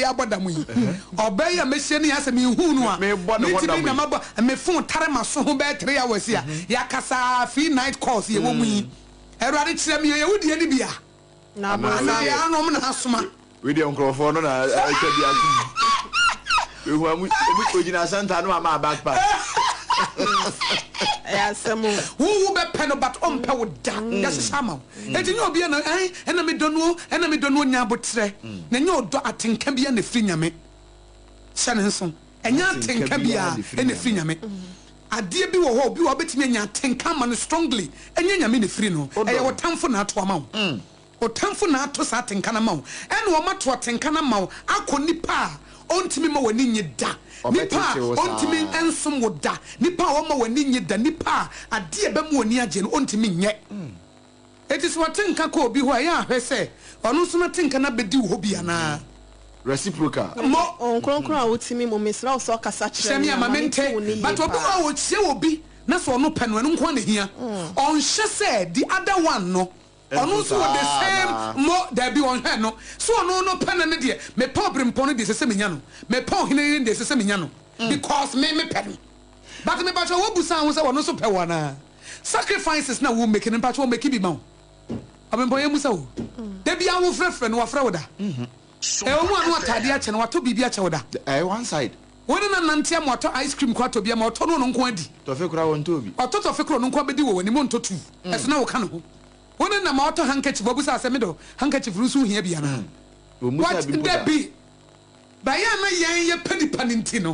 ya bodamu yi obey ya mehye ne asem hu no a me tibi na mabo me phone tare maso ho be 3 hours ya ya kasa free night calls ye wo mu yi erade kire me ye wudi ani bia na ya anom na asoma we dey onkrofo no na aka bia we hu amu ko gina santa no ama backpack asemo who be pen but on pe woda yes sama enti nyo bia na ena me dono nya botre na nyo do atenka bia na firi nyame sane nso enya atenka bia na firi nyame ade bi wo ho bi wo betimi nya atenka ma no strongly enya nyame na firi no eye wo tamfo na ato ama wo o tamfo na ato sa atenka na ma wo ena wo mato atenka na ma wo akonipa ontimi ma wani nyeda nipa ontimi ensom woda nipa wo ma wani nyeda nipa ade be mu oni age no ontimi nye etis watenka ko obi ho ya ahwese ono so na tenka na bedi wo bia na reciprocal mo onkronkron a wotimi mo mesra wo so kasa kire semi amamente but obi wa wo chie obi na so ono pe no nko na hia on hye se the other one no ono so the same mo there be on her no so ono no pen na de me problem pon de sese menya no me pon hene de sese menya no because me pen but me bacho wo busan wo se ono so pe wana sacrifices na wo make ne bacho wo make bi ma wo abembo ye musa wo de bia wo frefre no wa frɛ wo da o mu anu atade a che no wato bibia che wo da one side wona na nantia mo ato ice cream kwato bia ma oto no nko adi to fe kura won to bi oto to fe kura no nko bedi wo wani mo ntotu eso na wo ka no ho wona na ma oto handkerchief bobusa aseme do handkerchief rusu hia bia na what there be ba ya na yen ye pedi paninti no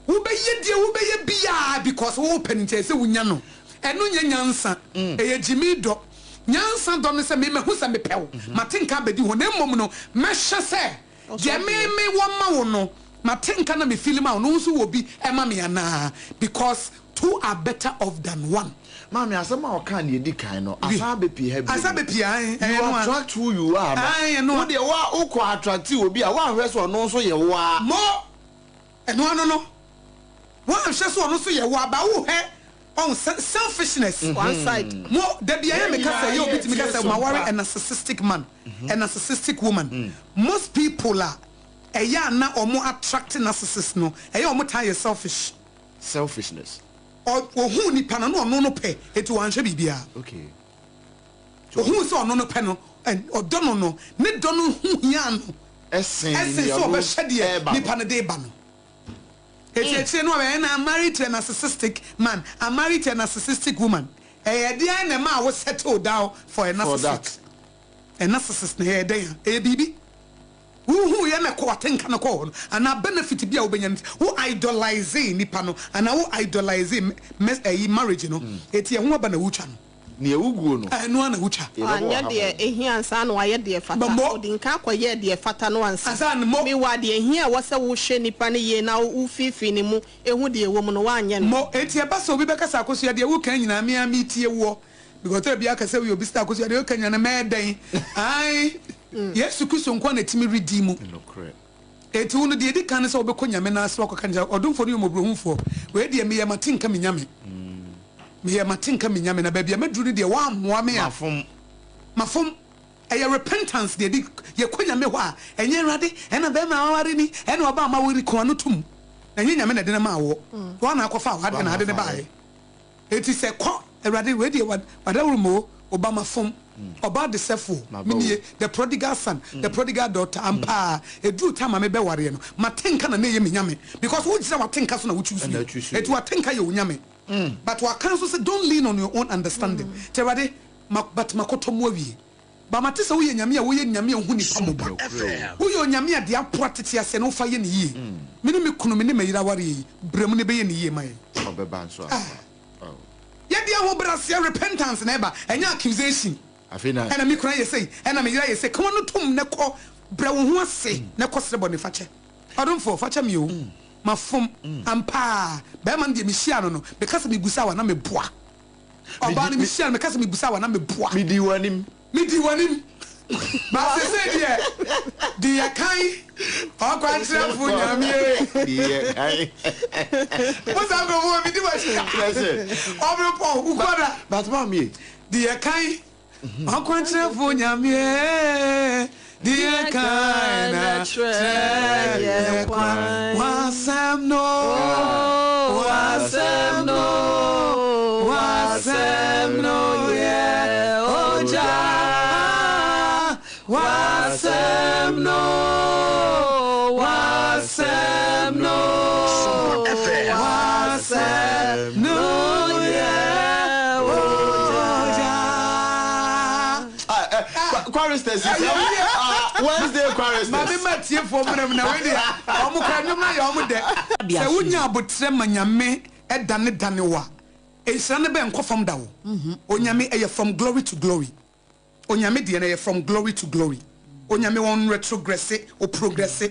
wo be ye die wo be ye bia because wo paninti se wunya no eno nya nyansa eye jimi do nyansa do no se me hu se me pew matenka bedi ho na mmom no mehye se je me wo ma wo no matenka na me film a no so wo bi e ma me ana because two are better off than one. Mami, asema oka na edi kan no asabe pie ha bi asabe pie you attract who you are no de wa uko attract obi a wa hwe so no so ye wa mo eno no wa hwe so no so ye wa ba wo he on selfishness one side mo de bia me ka say ye obi timi ka say ma worry a narcissistic man a narcissistic woman most people are eya na omo attract narcissist no eya omo tie selfishness who ni pana no no pe etu wanhwe bibia okay who so no pe no and odono no ne dono hu hia no esen so be hwede ni pana de ba no eti no we na married to a narcissistic man, I'm married to a narcissistic woman dey na ma wo settle down for a narcissist a narcissist na dey bibi who ye me ko atenka no ko and a benefit bia obenya who idolizing nipa no and who idolizing marriage no eti ho aba na wucha no ne ewuguo no no na wucha anya de ehia ansa no aye de fata odinka akoye de fata no ansa mi wa de ehia wo se wo hwe nipa ne ye na wo fifi ni mu ehu de ewo mu no wa anya no mo eti eba so obi beka sa akoso de wo kan nyina me tie wo because there bia ka se we obi sta akoso de wo kan nyina me den ai Yesu Kristo nkwa na timi redeem eti unu de edi kan se obekọ nyame na asọ akọ kanja odumfo ne omobrohumfo we de me yamatinka me nyame me yamatinka me nyame na babia meduru de wa amoa me a mafom eye repentance de edi ye kọ nyame ho a enye rade ena be ma ware ni ena oba ma wori ko no tum enye nyame na de na ma wo wa na akọfa wa de na ade ne bae eti se kọ erade we de wadawrumo obama fom about the sefo mini the prodigal son the prodigal daughter ampa edu time me be ware no matenka na ye me nyame because wo gira watenka so na wo choose etu watenka ye onyame but wa can so say don't lean on your own understanding terade but makoto mu awie ba matese wo ye nyame a wo ye nyame hu ni pamoba wo ye onyame a de apotete ase no fa ye ne yie mini me kunu me ne mayira ware yi brem ne be ye ne yie mai obeba nso ye dia ho brase repentance na eba enya accusation afina ena mi kura ye say ena me yira ye say come no tum ne ko bra wo ho ase ne ko sere bone fache odumfo fache mi o mafom ampa be man de mi hia no no because me gusa wa na me boa oba ni mi hia me because me gusa wa na me boa mi di wanim ba se die kai o kwa tre fu nyame die kai o sa go mo mi di wa shi o bro po u koda but mami die kai o kwa tre fu nyame dear kind wasem no yeah oja wasem no Choristers, Wednesday choristers. Mami matie for me na we dey. Omo kwanum na ya omo de. Se wunya abotre manyame edane wa. Esra ne be enko fam da wo. Onyame eye from glory to glory. Onyame de na from glory to glory. Onyame won retrogress o progress.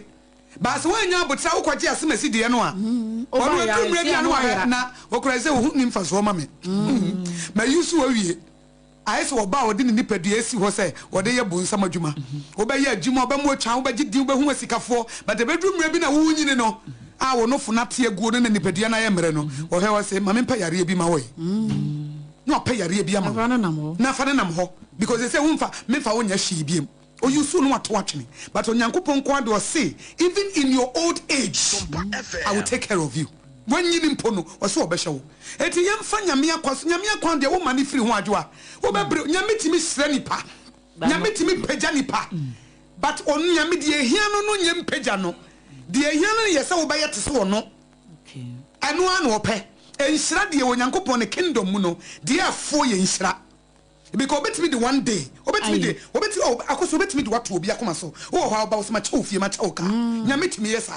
Ba se wunya abotre wo kwaje asemasi de no a. Onu adumre bia no a na okura se wo hu nimfa so ma me. Ma yusu awie. Ayeso oba odi ni nipadua esi ho se ode ye bonsam adwuma obaye adwuma obamu atwa obaji din obahu asikafo but ebedumre bi na wo nyine no a wo no funa te aguo no na nipadua na ye mere no wo he wo se ma mempa yare bi ma wo no pa yare bi ama na fa nam ho because they say memfa wo nya hwi biem o yusu no ato atwene but onyankopon ko ade o say even in your old age I will take care of you. When you nimpono was so besho. Eti yemfa nyame akwaso nyame akwan de wo mane firi ho adwo a wo bebre nyame timi sra nipa nyame timi pagya nipa but on nyame de ehia no nyem pagya no de ehia no yesa wo baye te so no okay anu anu ope enhira de wonyankopon ne kingdom mu no de afo ye nhira because obetimi de one day obetimi akoso obetimi de wato obi akoma so wo ho ba so ma che ofie ma che oka nyame timi yesa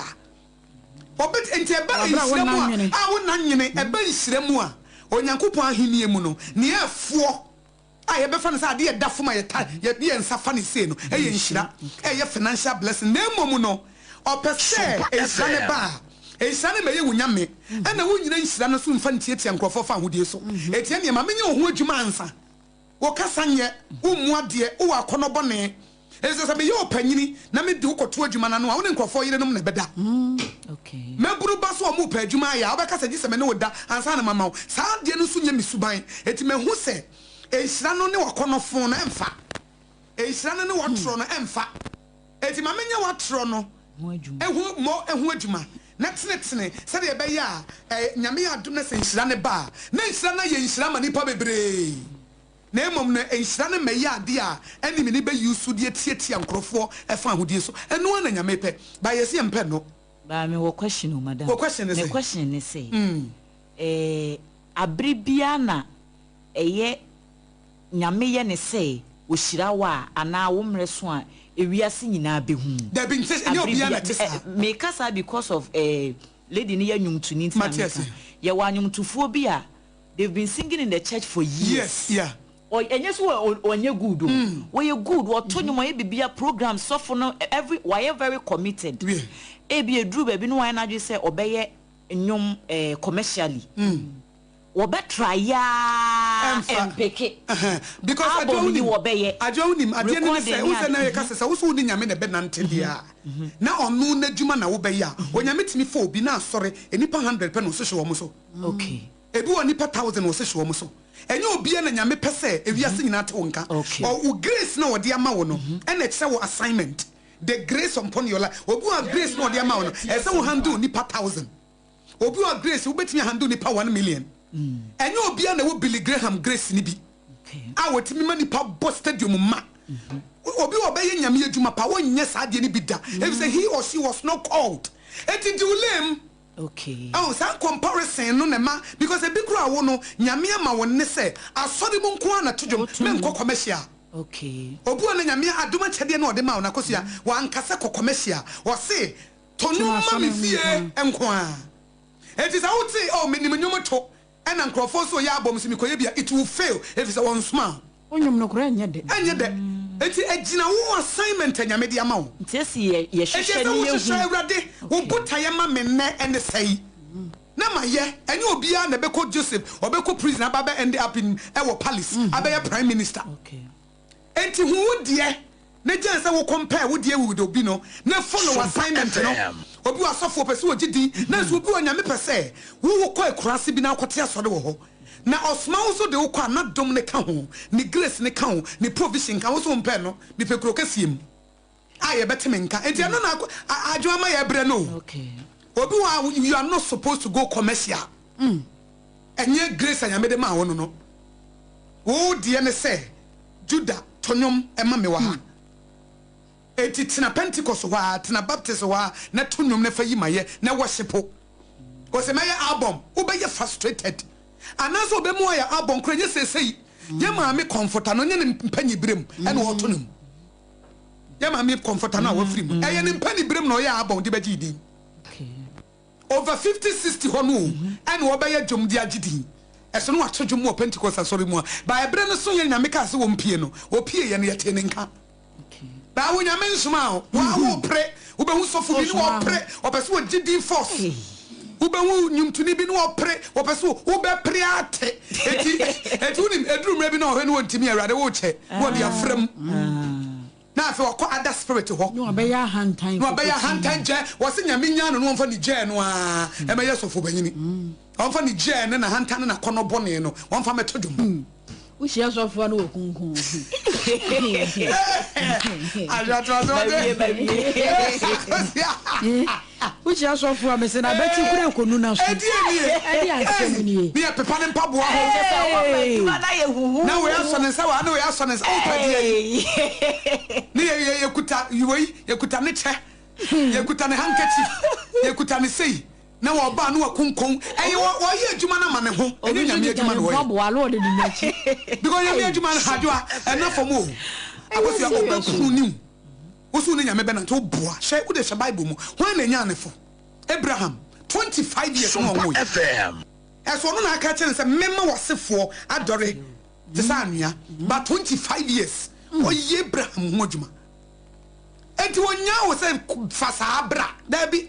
obet enti eba nhiramu a wona nyene eba nhiramu a onyankopon ahenie mu no ne afuo a ye befa no sa de da foma ye nsa fa ne sei no eye nhira eye financial blessing na emom no opese ehane ba ehane me ye wunyame na wo nyina nhira no so mfa ntietia nkrofo fa hodie so etia ne ma menye ho adwuma ansa wo kasa nye wo mu ade wo akonobo ne Ese sabe yo panyini na me de ukoto adwuma na no a wo ne nkrofo yire nom na beda okay me buru ba so omu pa adwuma ya obeka se giseme ne woda ansa na mama wo sa de no so nya misuban eti me hu se ehira no ne wakonofo na emfa ehira no ne watro no emfa eti ma menya watro no ehu adwuma na tene se de be ya nyame ya adum na se ehira ne ba na ehira na ye ehira ma nipa bebre na emom na ehira ne me ya ade a eni me ne be yusu de tietia nkrofo efa ahodie so eno na nyame pe ba yesi empe no ba me wo question o madam wo question is say abribia na eye nyame ye ne say wo hira wa ana wo mreso a ewiase nyina behu da bi nse enya obia na tesa me kasa because of lady ne yanyumtu ni ntia ye wa anyumtufuo bi a they've been singing in the church for years. Yes, yeah. Or enyesu onye good we you good what tonyo mo bibia program so for no every why very committed e be edru ba bi no why na dwe say obeye nyom commercially wo be try ya empeke because I don't know obeye ajonim ade ne say wo say na ye kasa say wo so ni nyame na be nante dia na onu na djuma na wo be ya onyame timi fo obi na asore enipa 100 pe no so hwe wo mo so okay ebi woni pa 1000 wo so hwe wo mo so enye obi na nyame pese ewiase nyina te wonka o grace na wode ama wo no ena kire wo assignment the grace upon your life obi wa grace na wode ama wo no ese wo handle ni pa 1000 obi wa grace wo betimi handle ni pa 1 million enye obi na wo Billy Graham grace ni bi a wotimi ma ni pa bo stadium ma obi wo be ye nyame adwuma pa wo nye saade ni bi da if say he or she was not called eti di ulem. Okay. Oh, some comparison no nema because a big crowd no nyame ama wonne se asori mu nko na tudum me nko commercial. Okay. Obu na nyame aduma chede na ode ma na kosia wan kase ko commercial. Wo se tonu ma me fie enko a. It is out say oh me ni nyom to and nkrofo so ya abom se me koye bia it will fail if it's one small. Onyom no kora enye de. Enye de. Eti ejina wo assignment nyame de ama wo. Ntesi ye hwehwe ni ye hu. Awurade wo botaye ma me ne ene sei. Na ma ye enye obi a na beko Joseph, obeko prison ababa end up in ewo palace, abaya prime minister. Okay. Enti hu de na janse wo compare wo de with obi no, na follow assignment no. Obi asofo pese wo gidi, na so obi nyame pese wo ko akurase bi na akote asode wo ho. Na osma so de ukwa na dom ne ka ho ni grace ne ka ho ni provision ka wo so mpe no ni pekro kasiem I bet me nka enti no na adwama ye bre no okay obi wa you are not supposed to go commercial enye grace anyamede ma wo no wo de ne say Judah tonyom ema me wa ha eti tina Pentecost wa tina Baptist wa na tonyom na fa yi maye na worship because me album wo be frustrated anaso be mu ya album kro nye sesei ye ma me comforter no nye ne mpanyi brem ene wo tonyom ye ma me comforter na wo free mu eye ne mpanyi brem no ya album de be gidi over 50-60 hono ene wo be ya dwom de agidi eso no wato dwom wo Pentecost asori mu ba ebre no so ye nyame ka se wo mpie no wo pie ye ne ye te ne nka ba wo nyame nsoma wa wo pre wo be hu sofo bi no wo pre wo be so gidi force wo be hu nyumtuni bi no wo pre wo be so wo be pre ate eti unim eduru mra bi no ho ne wo ntimi awrade wo che wo de afram na afi wo other spirit ho no be ya hantan je wo se nyame nya no no mfa ni je no a e me ye sofo banyini on fa ni je ne na hantan na kono bone no won fa metodum Ushia sofo na okunkun Ushia sofo me se na beti kure ekonu na so edi asem ni me pepa ne mpaboa ho na we aso ne sa wa na we aso ne sa o padi ni ye kuta yuwi ye kuta ne che ye kuta ne handkerchief ye kuta ne sei na wo ba no wakunkon eyi wo ye adwuma na ma ne ho eni nyame adwuma no wo mpaboa lo de ni nachi because nyame adwuma na hadwa enough for mo akosia obakunim wosu ne nyame be na to boa hwe wo de hwe bible mu ho na nya ne fo Abraham 25 years no wo FM eso no na aka kire se memma wasefo adore te sa anua but 25 years o ye Abraham ho adwuma enti wonya wo se fasa abra da bi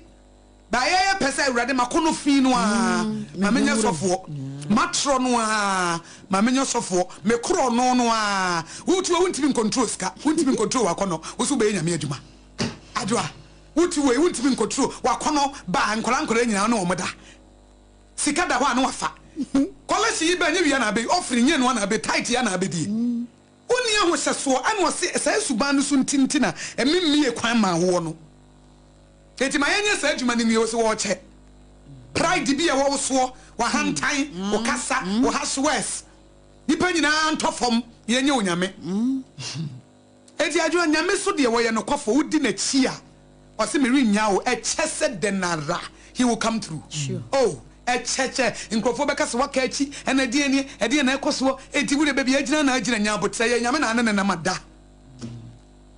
ba ye pese awrade makono fi no a ma menya sofo matro no a ma menya sofo me kro no no a wutu wuntimi control ska wuntimi control wakono wo so be nyame adwuma adwa wutu we wuntimi control wakono ba nkola nyina no omoda sika da ho anu wafa college yi ba nya wi na be offering nye no na be tight ya na be di oni aho seso anu se suban no so ntintina emimie kwan ma ho no eti ma yenye sa adwuma ni mi wo se wo che pride bi e wo so wa hantan wo kasa wo haswes nipa nyina antofom yenye onyame eti adwo nyame so de wo ye no kofo wudi na chi a o se me rinya wo e chese denara he will come through oh e cheche nkrofo be kasa waka achi ena die na ekoso eti wo de be bi agina na agina nya botre ye nyame na na mada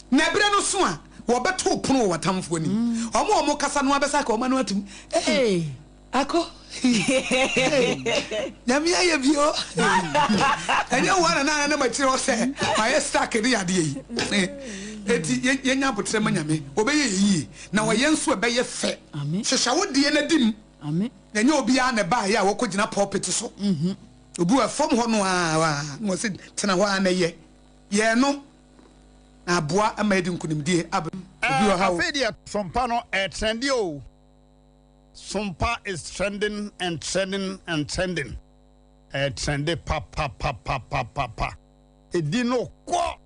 na bre no so a wo beto pono watamfo ni omo kasa no abesa ka omo no atum ako nyame aye bio enye wana na matire o se my stack ni ade yi eti yenya botre manyame obeye yi na wo yenso ebeye fe hwehwa wo de na dim amen enye obi a na ba ya wo kogina pulpit so obu afom ho no a wo se tena ho a na ye no aboa amadi nkunimdie obi wa ha afedia sompa no trendy o sompa is trending and trending and trending trendy pa edino ko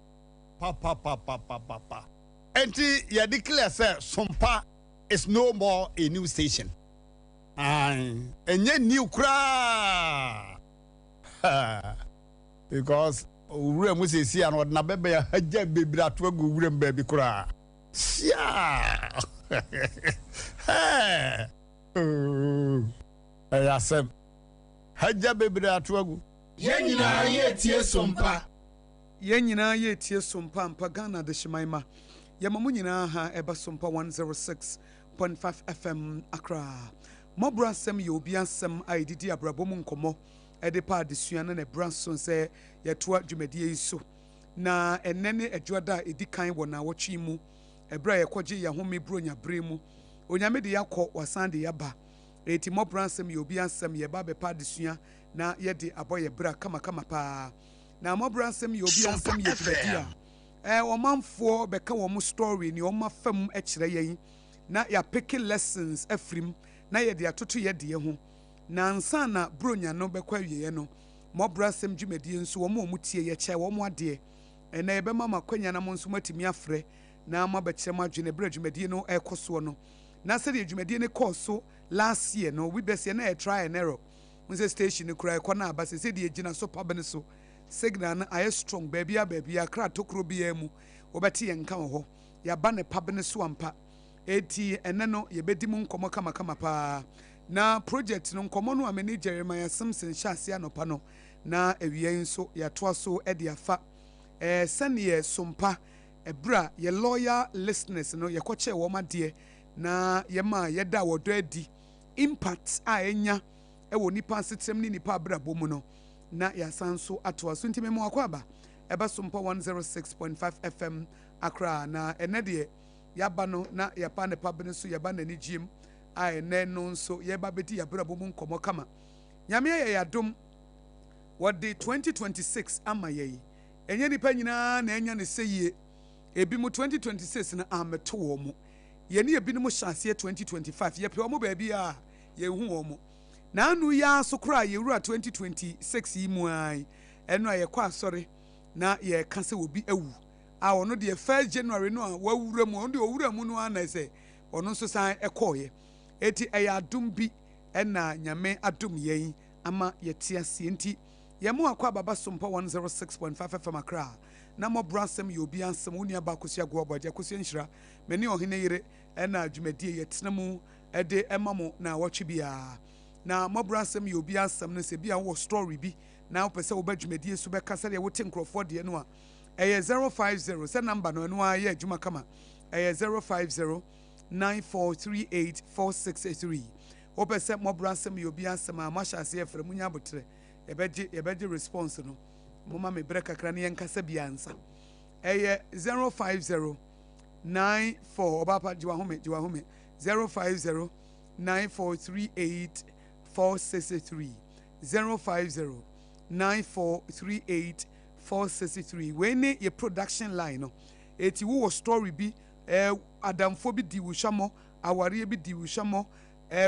pa enti ya declare say sompa is no more a new station enye new kra because owura mu sesi an odna bebe ya haja bebira to agu owura mbabi kura sia asem haja bebira to agu yenyina ye tie sompa mpa Ghana de Shimaima yemamu nyina ha eba sompa 106.5 FM Accra MkszBORۿ ASEM ye obi asem aididi abrabom nkomo ede pa adesua na branson se yetoa dwumadie iso na enene adwoda edikan wona wotwe mu ebra yekoje yahome bronya bremu onyame de yakọ wasande yaba eti MkszBORH ASEM ye obi asem ye ba be pa adesua na ye de aboye bra kama pa na MkszBORH ASEM ye obi asem ye dwumadie omanfo beka wo mu story ni o mafam ekire yen na ya pick lessons afrim na ye de atoto ye de ho na nsa na bronya no bekwa wiye no MkszBORH ASEM dwumadie nso wo mu tie ye che wo mu ade na ye be mama kwanya na mo nso matimi afre na ma ba kyerɛ ma adwene bra dwumadie no ɛkɔ no na sɛ de dwumadie ne kɔ so last year no we best na try and error when station no kura ɛkɔ na aba sɛ de gyina so pabene so signal na ayɛ strong baby a kra tokro bia mu obɛte yɛn ka ho ya ba ne pabene so ampa eti ene no ye bedi mu nkomo kama pa na project no nkomo no amene Jeremiah Simpson hyase anopa no na ewie nso ya toa so e de afa sane sompa ebra ye lawyer listeners no ye koche wo made na ye ma ye da wodo adi impact a enya e wo nipa setrem ni nipa abrabo mu no na ya sanso atoa so ntime mu akwa ba eba SOMPA 106.5 FM Accra na ene de yaba no na yapa ne pabene so yaba na ni gym a ene no nso yeba bedi yabrabo mu nkomo kama nyame ye yadom wode 2026 ama ye enye nipa nyina na enya ne seyie ebi mu 2026 na ameto wo mu ye ne ebi no mu hyase 2025 ye pe wo mu ba bia ye hu wo mu na anu ya so kra ye wura 2026 yi mu ai eno aye kwa asore na ye ka se obi awu a ono de 1st January no a wawura mu ono de owura mu no ana se ono nso san ekoye eti adum bi na nyame adum yen ama yete ase enti ye mu akwa baba SOMPA 106.5 FM Accra na mo brasem ye obi ansem woni aba akosua go obaje akosua nhira meni oheneyere na adwumadie yetena mu de emamo na wotwe bia na mo brasem ye obi ansem no se bia wo story bi na opese wo badwumadie so be kasa de wote nkrofo de no a 050 se number no no aye adwuma kama 050 94384683 opese mo brasem ye obi ansem a mashase efre munya abotre ebeje response no mama me breka kra ne yankasa biansa 050 94 obapa jiwa home 050 94384683 050 94384683 when your production line no eti wo story bi adamfo bi di wo hwamo aware bi di wo hwamo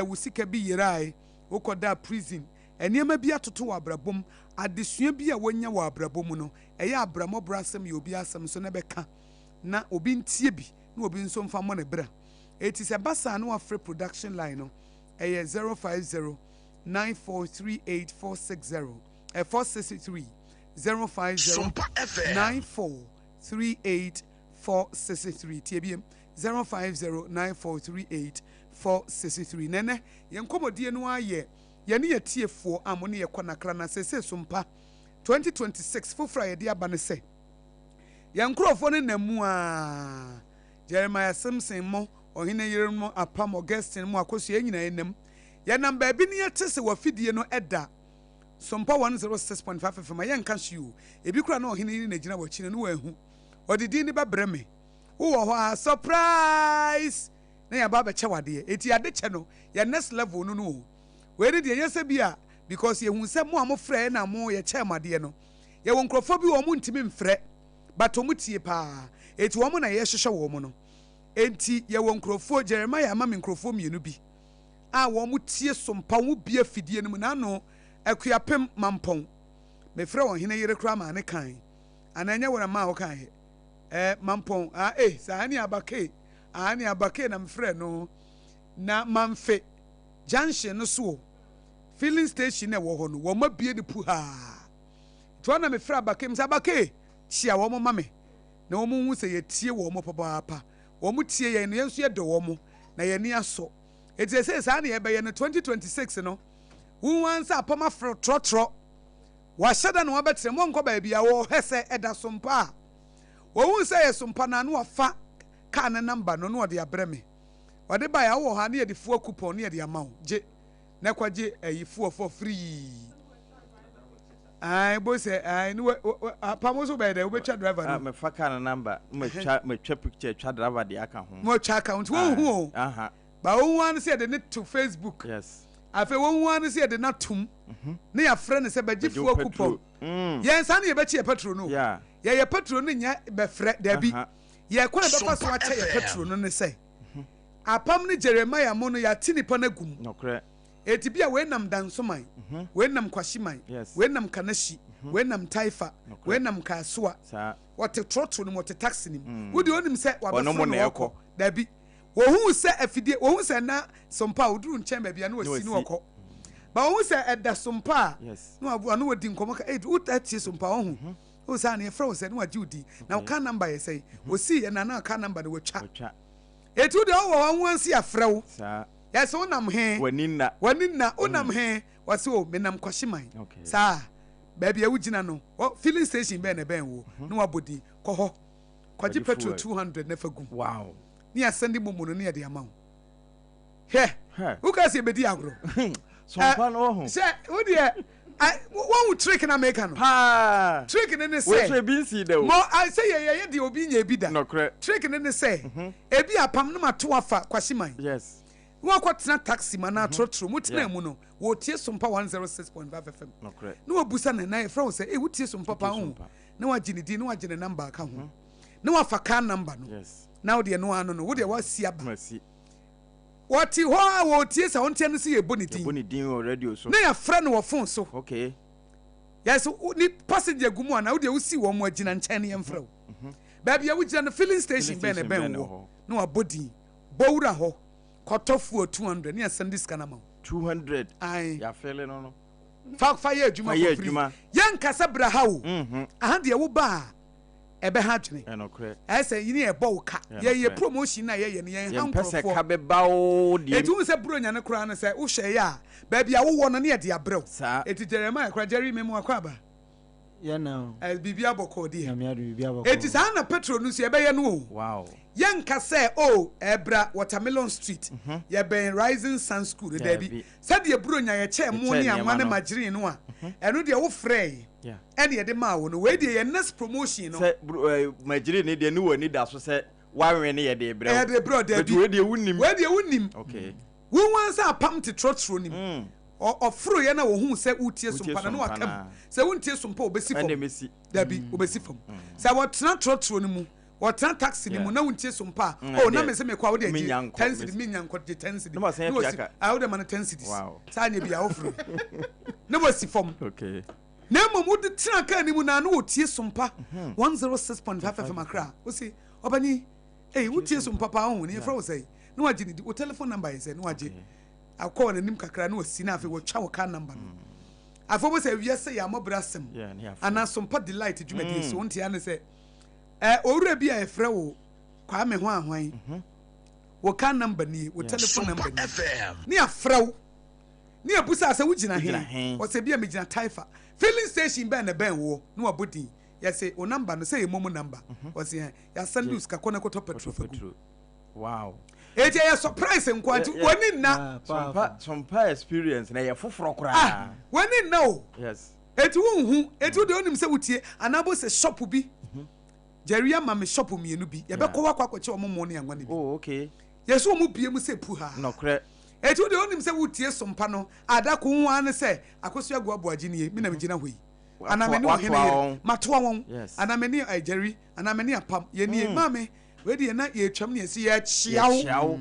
wo sika bi yerai wo koda prison enema bi atoto wa abrabom adesua bi a wonya wa abrabom no eye abramo brasem ye obi asem so na beka na obi ntie bi na obi nso mfa mo ne bra eti se basa na wa free production line no eye 050 943846 463 050 943846 tbm 050 943846 nene yenkomodie no aye yene yetiefo amone yekonakra na sese SOMPA 2026 fofra ye de aba ne se yankrofo ne namu a Jeremiah Simpson mo Oheneyere mo Apam Augustine mo AKOSUA nyina enam yanam ba bi ne yetese wafidie no eda SOMPA 106.5 FM yanka hyu ebi kura na Oheneyere na gina wachine no wahu odidi ni babreme wo ho a surprise na ya ba che wade eti ade che no ya next level no no we de yesa bia because ye hu se mo amofrɛ na mo ye che made no ye won krofo bi wo mo ntimi mfrɛ but wo mutie pa eti wo mo na ye hwehwɛ wo mo no enti ye won krofo Jeremiah ama me krofo mienu bi a wo mo tie SOMPA wo bia fidie no mu na no akuapem mampon me frɛ won Oheneyere kra ma ne kan ananya wona ma ho kan mampon sa ani abake na mfrɛ no na mamfe junction no so filling station e wo ho no wo mabie de pu ha to na me fra abake msa abake chia wo mo mame na wo mo hu se ye tie wo mo papa wo mo tie ye no yenso ye do wo mo na ye ni aso eti se sa na ye be ye no 2026 no hu wansa apama fro trotro wa shada no wabetre mo nko ba bia wo hese eda SOMPA wo hu se ye SOMPA na no afa ka na number no no de abreme ode ba ya wo ha na ye de fuo coupon na ye de amawo je na kwaje ayifuo for free ai bo se ai no apamo so be de obetwa driver no me fa ka na number me twa picture twa driver de aka ho mo twa account wo hu ba wo wan se de net to Facebook yes afa wo wan se de na tum na ya frɛ ne se ba gifuo coupon yen sa na ye be che petrol no ye petrol no nya be frɛ da bi ye kwa be fa so ache ye petrol no ne se apam ne Jeremiah mo no ya tinipa na gum no kre eti bia we nam dansoman we nam kwashiman we nam kanashi we nam taifa we nam kasua what a trotro no what a taxi nim wo de onim se wa be fro no woko da bi wo hu se afidie wo hu se na sompa oduru nchen ba bia na wasi no woko ba wo hu se eda sompa no abu no wodi nkomo ka wo tatie sompa wo hu wo sa na e fro se no waji odi na wo ka number ye say wo si na na ka number no wo twa etu de wo wo ansi afrew sa yes wonam he waninna wonam he wase o menam kwahyeman sa baby awugina no filling station be na ben wo no wabodi ko ho kwaji petrol 200 na fagum wow ni asende momo no ne de amaw he who can say bedi agro sompa no ho say wo de one trick na make no ha trick ne say we be see there mo I say ye de obi nya bi da no correct trick ne say ebi apam no mato afa kwahyeman yes wo kwatena taxi mana trotro mutena mu no wo tie sompa 106.5 FM no correct no obusa ne na friend say wo tie sompa pa ho na wagye ne di na wagye ne number ka ho na wafa ka number no yes na wo de no ano no wo de wasi aba masi wati ho a wo tie sa won tie no se ye bonidin already so na ya friend wo phone so okay yes ni passenger gumu ana wo de usi wo mo agina nkyɛn ne yɛmfrɛ ba bia wo gina no filling station ben wo na wabodi bowura ho kotofu 200 ni asend this kana ma 200 ai ya fele no fa ye adwuma for free yan kasa braha wo aha de wo ba ebe ha dwene e no kre e say yini e bo ka ye promotion na ye ne ye hankrofo ye pese ka be ba wo de etu se bronya ne kura ne say wo hwe ya ba bia wo wo no ne ye de abrew eti Jeremiah kura Jerry memo akwa ba ya na bibia boko de ya me adu bibia boko eti sa na petrol no so ebe ye no wow yanka say ebra Watermelon Street ye ben Rising Sun School da bi said ye bronya ye che mo ne amane magiri no a eno de wo frey ene ye de ma wo no we de ye next promotion no say magiri ne de ne wani da so say wanwe ne ye de ebra ye de bro da bi we de wunim okay wo wan say apam te trotro nim ofro ye na wo hu say utie sompa na no akam say wontie sompa obesi fom da bi obesi fom say wo tena trotro ni mu what taxi ni mu na wuntie sompa na me se me kwa wo de 10 cedi minyan ko de 10 cedi no si I would man 10 cedis sa nya bia ofro na wasi fom okay na momu de tena ka ni mu na no wotie sompa 106.5 FM akra wo si obani wotie sompa pa ho ni fra wo say na waje ni wo telephone number say na waje akọ na nim kakra na wasi na afi wo twa wo ka number no afo bo say wiase ya mobra sem ana sompa delight dwumadi so wontia ne say owura bi a efre wo kwa me ho ahwan wo ka number ni wo telephone number ni afraw ni abusa asa wo gina he wo se bia me gina taifa filling station ben na ben wo no abodi ya se o number no say momu number wo se ya sandus ka kona ko to petrol wow eje ya surprise nkwanti woni na sompa experience na ye foforo kra woni na o yes etu hu etu de onim se wutie anabo se shop bi Jerry ama me shop mienu bi ye be ko wakwa kwache omomo ne yanwa ne bi oh okay yeso omo bie mu se pu ha no kre etu de onim se wutie sompa no ada ko hu an se akosu agu abuaji ne me na me gina hoi ana me ne ohene matoa won ana me ne Jerry ana me ne apam ye ne mame we de na ye twam ne si ye chiawo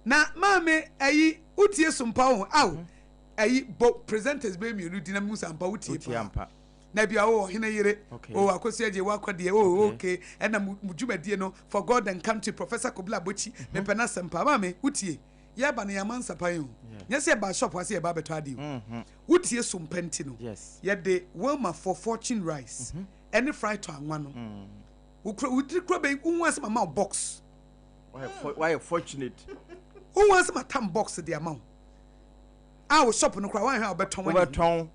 na mame ayi wutie sompa won aw ayi presenters be mienu di na mu sampa wutie pa na bia OHENEYERE AKOSUA je wakode okay na mujumedie no for God and country Professor Kobla Bochi me pena sempa mame wutie ye ba na yamansa pan nya se ba shop wase ye ba beto ade wutie sompenti no ye de Wilma for fortune rice any fry to anwa no wutri kro be unwanse mama box why fortunate unwanse matam box de amount a wo shop no kra wan ha obeton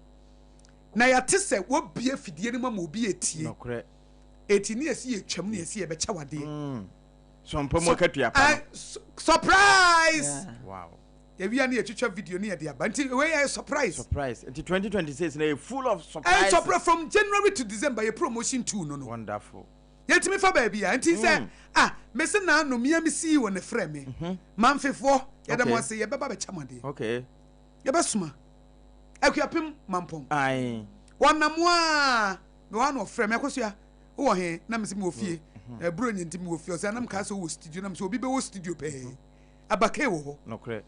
na ya tese wo bie fidie ni ma obi etie no kre eti ni esi etwam ni esi e be chawade sompa mo katua pa surprise wow ya wi ani etwetwa video ni e de aba nti we ya surprise nti 2026 na full of surprise surprise from January to December ye promotion 2 no wonderful yetimi fa ba bia nti say me se na no mia me si wo ne frɛ me manfefo ye da mo se ye beba be chamade okay ye be suma akuapem mampom ai wonamwa me wa no frɛ me AKOSUA wo he na me se me ofie bro nyinti me ofie o se na me ka so wo studio na me se obi be wo studio pe abake wo ho no kre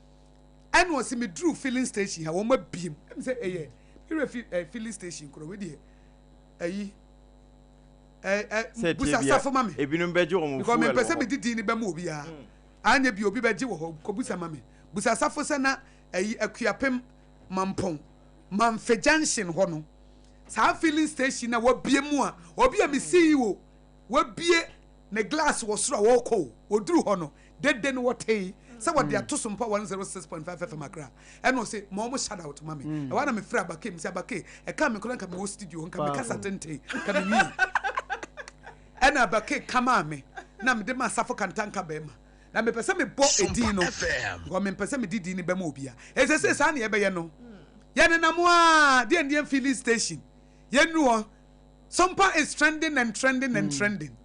and was me drew filling station ha wo ma biem me se filling station kro we die ayi busa safo mame ebinum beje o mo because me pese me didi ni be ma obi a anya bi obi beje wo ho ko busa mame busa safo se na akuapem mampon Manfe Junction ho no sa filling station na wabie mu a obi a me CEO wabie ne glass wo soro wo ko oduru ho no dede no wotei se wo de ato SOMPA 106.5 FM Accra e no say mo shout out mami e wa na me frɛ abake me say abake e ka me kola nka me wo studio nka me kasa tente ka me ni e na abake kama me na me de ma safo kantanka be ma na me pese me bo edin no go me pese me didi ni be ma obi a e se sa na e be ye no Yan na moa the Indian filling station. Yenu ho. SOMPA is trending and trending and trending.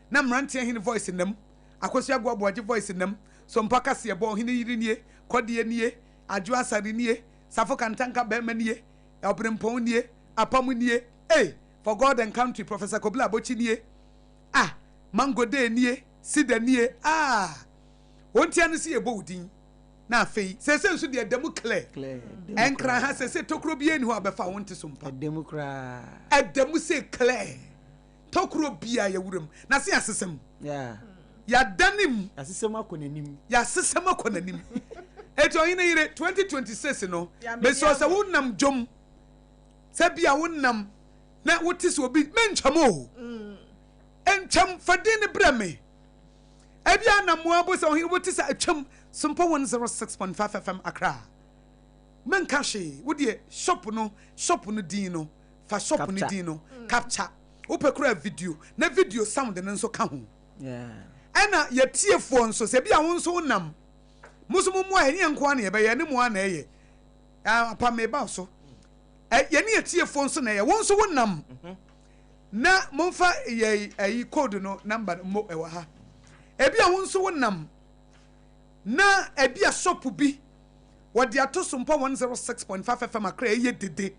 Na mrantia hin voice in them. Akosua Agboagboagye voice in them. SOMPA kase ebo hin yiri nie, kode nie, adwo asare nie, safo kantanka be ma nie, obrempon nie, apam nie. Hey, for God and country Professor Kobla Bochi nie. Ah, mango day nie, sida nie. Ah. Wontia no si ebo udin. Na fei se nso de adamu clear enkra ha se tokro bia ni ho abefa wonte SOMPA adamu kra adamu se clear tokro bia ya wuram na se asesem ya danim asesem akonanim eto yin yire 2026 no me so se wonnam jom se bia wonnam na wote se obi mencham o encham fadin breme ebia na mo abo se ohin wote se atwam SOMPA 106.5 FM Accra. Men kashi, would ye shop no din no, fa shop no din no, capture. Upekura video, na video sound and so come. Yeah. Ana ye tie phone so se bia won so nam. Musumu mo ani enko na ye be ye ne mo ana ye. Apa me ba so. Ye ne ye tie phone so na ye won so wonam. Na momfa ye code no number mo e wa ha. E bia won so wonam. Na ebia shop bi wodi ato SOMPA 106.5 FM Accra ye dede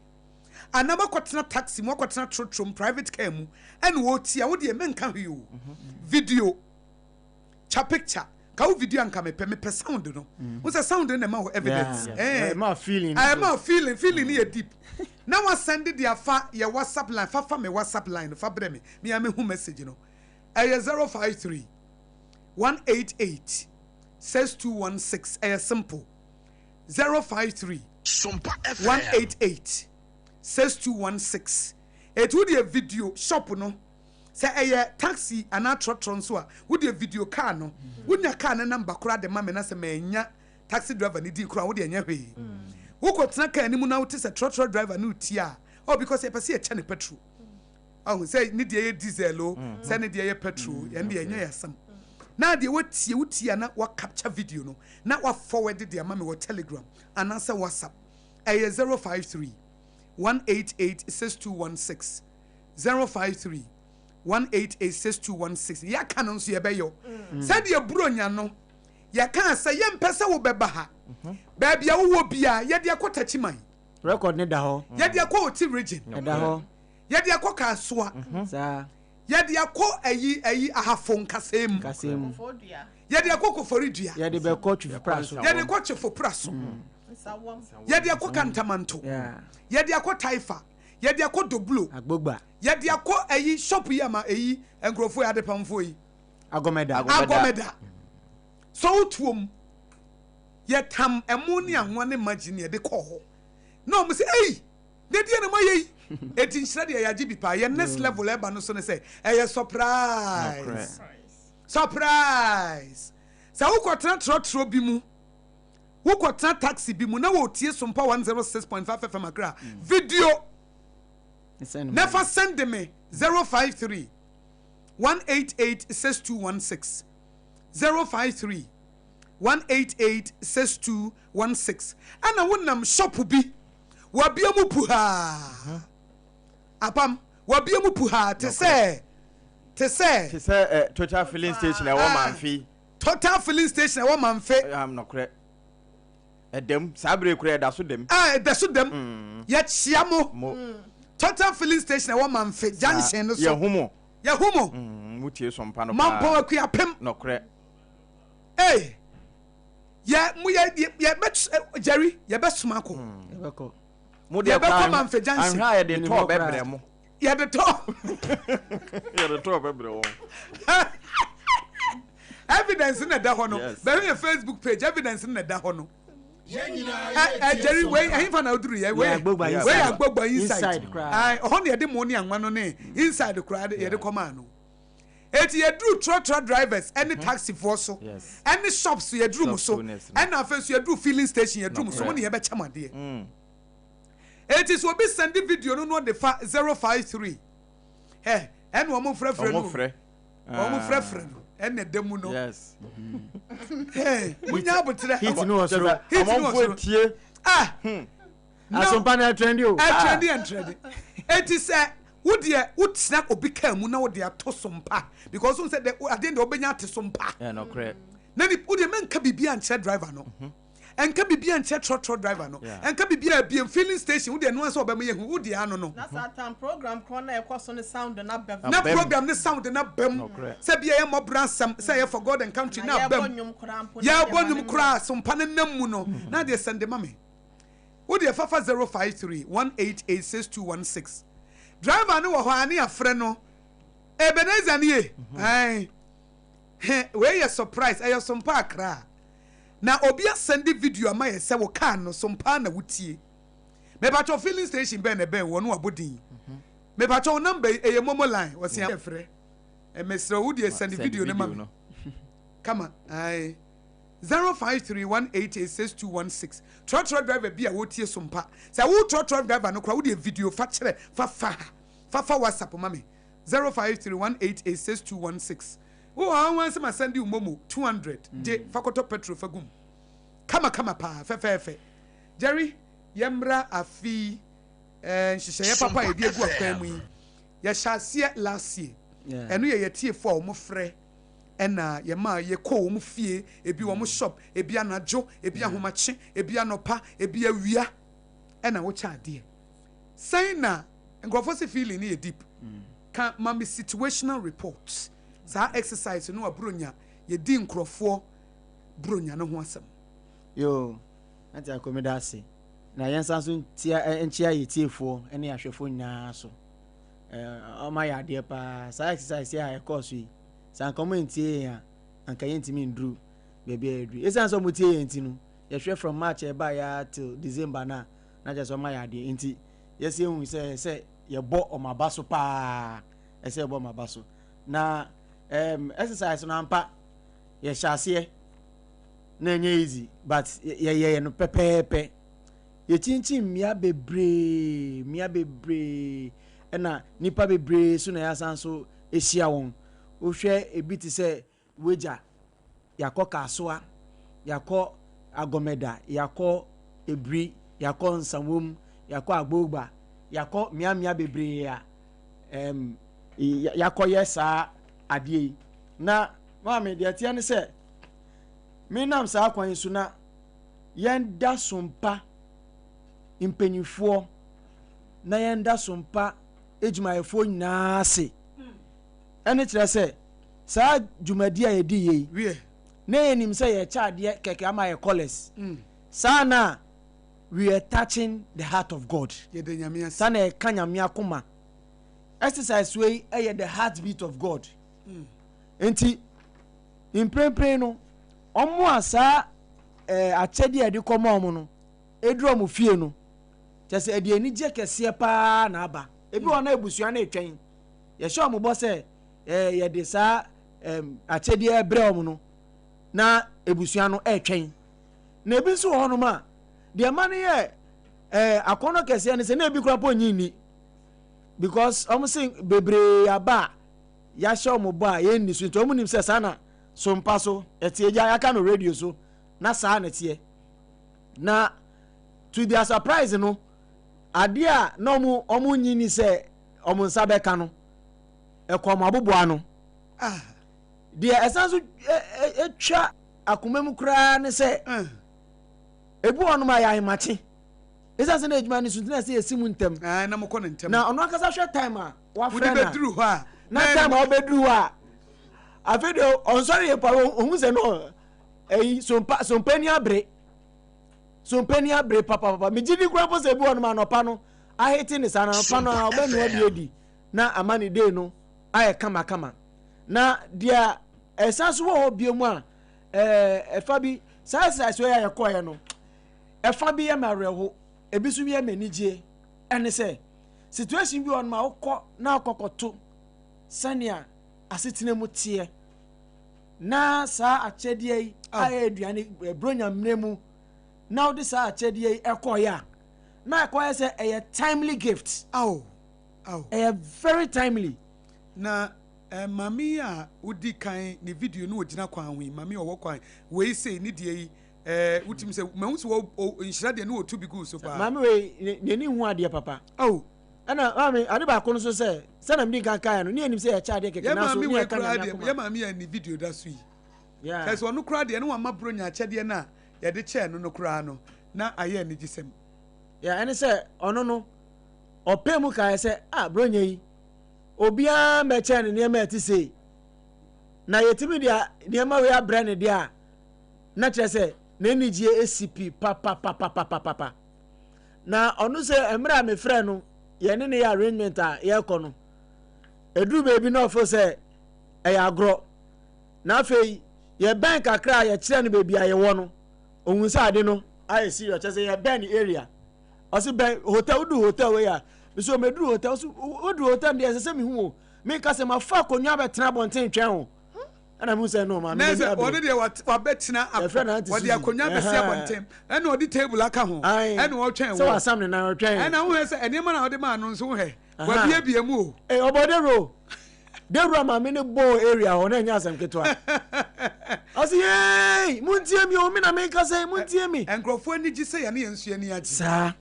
anama kwatena taxi mo kwatena trotrom private car mu en wo tia wo de men kan hwe video cha picture ka wo video anka me pe sound no wo say sound na ma ho evidence ma feeling ye deep na wa send the afa ye WhatsApp line fa me WhatsApp line fa bre me ame hu message no 053 188 6216 simple 053 SOMPA 188 6216 it would be a video shop no say taxi and a trotron so would a video car no would your car number kura de mama na se menya taxi driver ni di kura would enya hwe wo ko tena car ni mu na wote se trotron driver no tia oh because e pese e che ne petrol oh say ni de diesel o say ni de petrol and de enya yasam na de wotie na wa capture video no na wa forward de ama me wo Telegram and answer WhatsApp 053 188 6216 053 188 6216 ya kan nso ye beyo said ye bronya no ya kan say ye mpese wo beba ha ba bia wo bia ye de akotachi man record ne da ho ye de akoti region da ho ye de akoka soa sa yedi akọ ayi ahafon kasem yedi akọ foridua yedi be coach for praso yedi coach for praso yedi akọ kantamanto yedi akọ taifa yedi akọ doblo agbogba yedi akọ ayi shop yama ayi enkrofo ya depamfo yi agomeda so tuom yetam emu ne anwo ne magine yedi kọ ho no mo say ei dedi na mayi etin shred ya yaji bipa ye next level e ba no so ne say e surprise sa wo kwotena trotro bi mu wo kwotena taxi bi mu na wo tie SOMPA 106.5 FM Accra video never send me 053 188 6216 053 188 6216 ana wonnam shop bi wabia mu puha apam wabia mu puha te say total filling station e wo manfi total filling station e wo manfi am no kre edem sabre kre da so dem da so dem ya chia mo total filling station e wo manfi junction no so ya humo mutie SOMPA no mampo akuapem no kre ya mu ya bet Jerry ya besuma ko mo de kwa anha ye de to bebre mo Yeah, the top. Yeah, the top everyone. Evidence in the dahono. Very a Facebook page. Evidence in the dahono. Jerry, where I found out through where I go by inside. I only had the money and one on inside the crowd. The command. It ye drew trotro drivers, any taxi force, any shops ye drew so, and now first ye drew filling station ye drew so many better my dear. It is what be sending video no the 053. Hey, and one more friend, and the demuno. Yes. Hey, we know but today. He's no sir. He's no here. Ah, some panel trend you. Trendy. It is a would snap or become now they are to Sompa because who said that I didn't obey to Sompa. Yeah, no correct. Then it would a man can be and chat driver no. And can be and chat truck driver no. And can be a filling station with the nuance of me who would the no. That's our time program corner across on the sound and up. No program the sound and up bem. Sabia more ransom say for God and country now. Ya bonum crass some panemuno. Now they send the mommy. Would the Fafa 053 1886216. Driver no wahani afreno. Ebenezer nie. Ai. Where you surprise? I some park ra. Na obia send the video ama ye se wo car no some pa na wutie. Me ba cho filling station be na be wo no abodin. Me ba cho number e momo line wo se afre. E mesra wo de send the video na ma. Come on. Ai. 0531886216. Truck driver be a wotie sompa. Say wo truck driver no kra wo de video fa kire fa WhatsApp mami. 0531886216. Oh, I want to send you momo 200. Je fakoto petrol fagum. Kama pa fe. Jerry yemra afi shisheye papa e diegu afemu. Ya shasie last year. Enu ye tie for omo frɛ ena ye ma ye ko omo fie ebi omo shop ebi anajo ebi ahomache ebi anopa ebi awia ena wo cha ade. Saying na nkrofo se feeling e deep. Can mami situational reports. Sa exercise no abronya ye di nkrofo bronya no ho asem. Yo, ati akomeda ase. Na yensa so tia enchia ye tiefo ene ahwefo nyina so. O ma ya de pa sa exercise ya course yi. Sa nkomo ntie ya anka yentimi ndru bebe adru. Esan so mutie yenti no. Ye hwe from March e ba ya till December na just o ma ya de enti. Yes ehun say ye bo o ma baso pa. Ese bo ma baso. Na exercise no ampa ye hyase na enye easy but ye no pepepe ye chinchin mia bebre na nipa bebre so na yasan so ehia won o hwe ebiti se weja yakọ kasoa yakọ agomeda yakọ ebri yakọ nsamwom yakọ agbogba yakọ mia bebre ya yakọ yesa adie na maame de atia ne se me nam sa akwan su na yenda sompa impanyifo na yenda sompa ejumaiefo nyina se ene kire se sa jumadi a yedi yi na enim se ye cha ade keke ama ye collars sa na we are touching the heart of God sa na e kanyame akoma exercise way the heartbeat of God. Enti imprempre no omo asa achede ade koma omo no eduro mo fie no chese ade ani je kese pa na aba ebi wona ebusua na etwen ye sho mo bo se ye de sa achede ebre omo no na ebusua no etwen na ebi so ho no ma de ma ne ye akono kese ne se na ebi kura po nyini because omo sing bebre aba ya show mo ba ye ni so to mo nim se sana so mpa so etie ja aka no radio so na sa na tie na to their surprise no ade a no mo omo nyini se omo nsa be ka no ekom abobo ano de esanso etwa akomam kura ne se ebu ono ma ya imachi esanso na ejuma ni so na se esimu ntem na mo ko ntem na ono akasa hwe time a wa frena we be duru ho a na time a obedru a afedo on sorry e pa ohun se no sompani abre papa me gidi kura po se bi ono ma no pa no aheti ni sana pa no obenu odi na amani day no aye kama na dia esanso wo biemu a efa bi sai so ya yakoye no efa bi ya mareho ebisu bi ya manije ene se situation bi on ma wokọ na akokoto sania asetena mu tie na saa achede yi aye aduane bronya mnemu na odi saa achede yi ekoya na ekoya se a timely gift a very timely na mami a udi kan ni video no ogina kwan wi mami owo kwan we say ni de yi utim se mahu se inshira de no otu bi go so pa mami we ni hu ade papa ana mami ade ba ko no so se na mdi kan kan no ni enim se ya cha de keke na so ni kan na ya mami ya ni video da so yi cause onu kura de no wa mabro nya cha de na ya de che no kura no na aye ni gisem ene se ono no opemu ka se bro nya yi obia meche ne niam ati sei na yetimi dia niam we abre ne dia na kire se na nigie ACP papa na onu se emra me frɛ no ye ne ya arrangement a ye kɔ no eduru baby na ofo se ya agro na afei ye bank akra ye kire no baby aye wo no ohun sa ade no aye serious kire se ye ban area o se ban hotel du hotel we ya so me duru hotel so odu hotel dey say me hu me ka say ma fa konwa betena bonten twen ho ana mu say no ma me say odi dey wa betena what dey konwa be say bonten ana odi table aka ho ana wo twen wo so asam ne na twen ana hu say ene ma na odi ma no so he wa bia mu o obodero dero ma me ne bo area ho na nya asam ketwa asi hey muntie mi o me na me ka say muntie mi enkrofo ani gi say ya ne yensu ani agi sa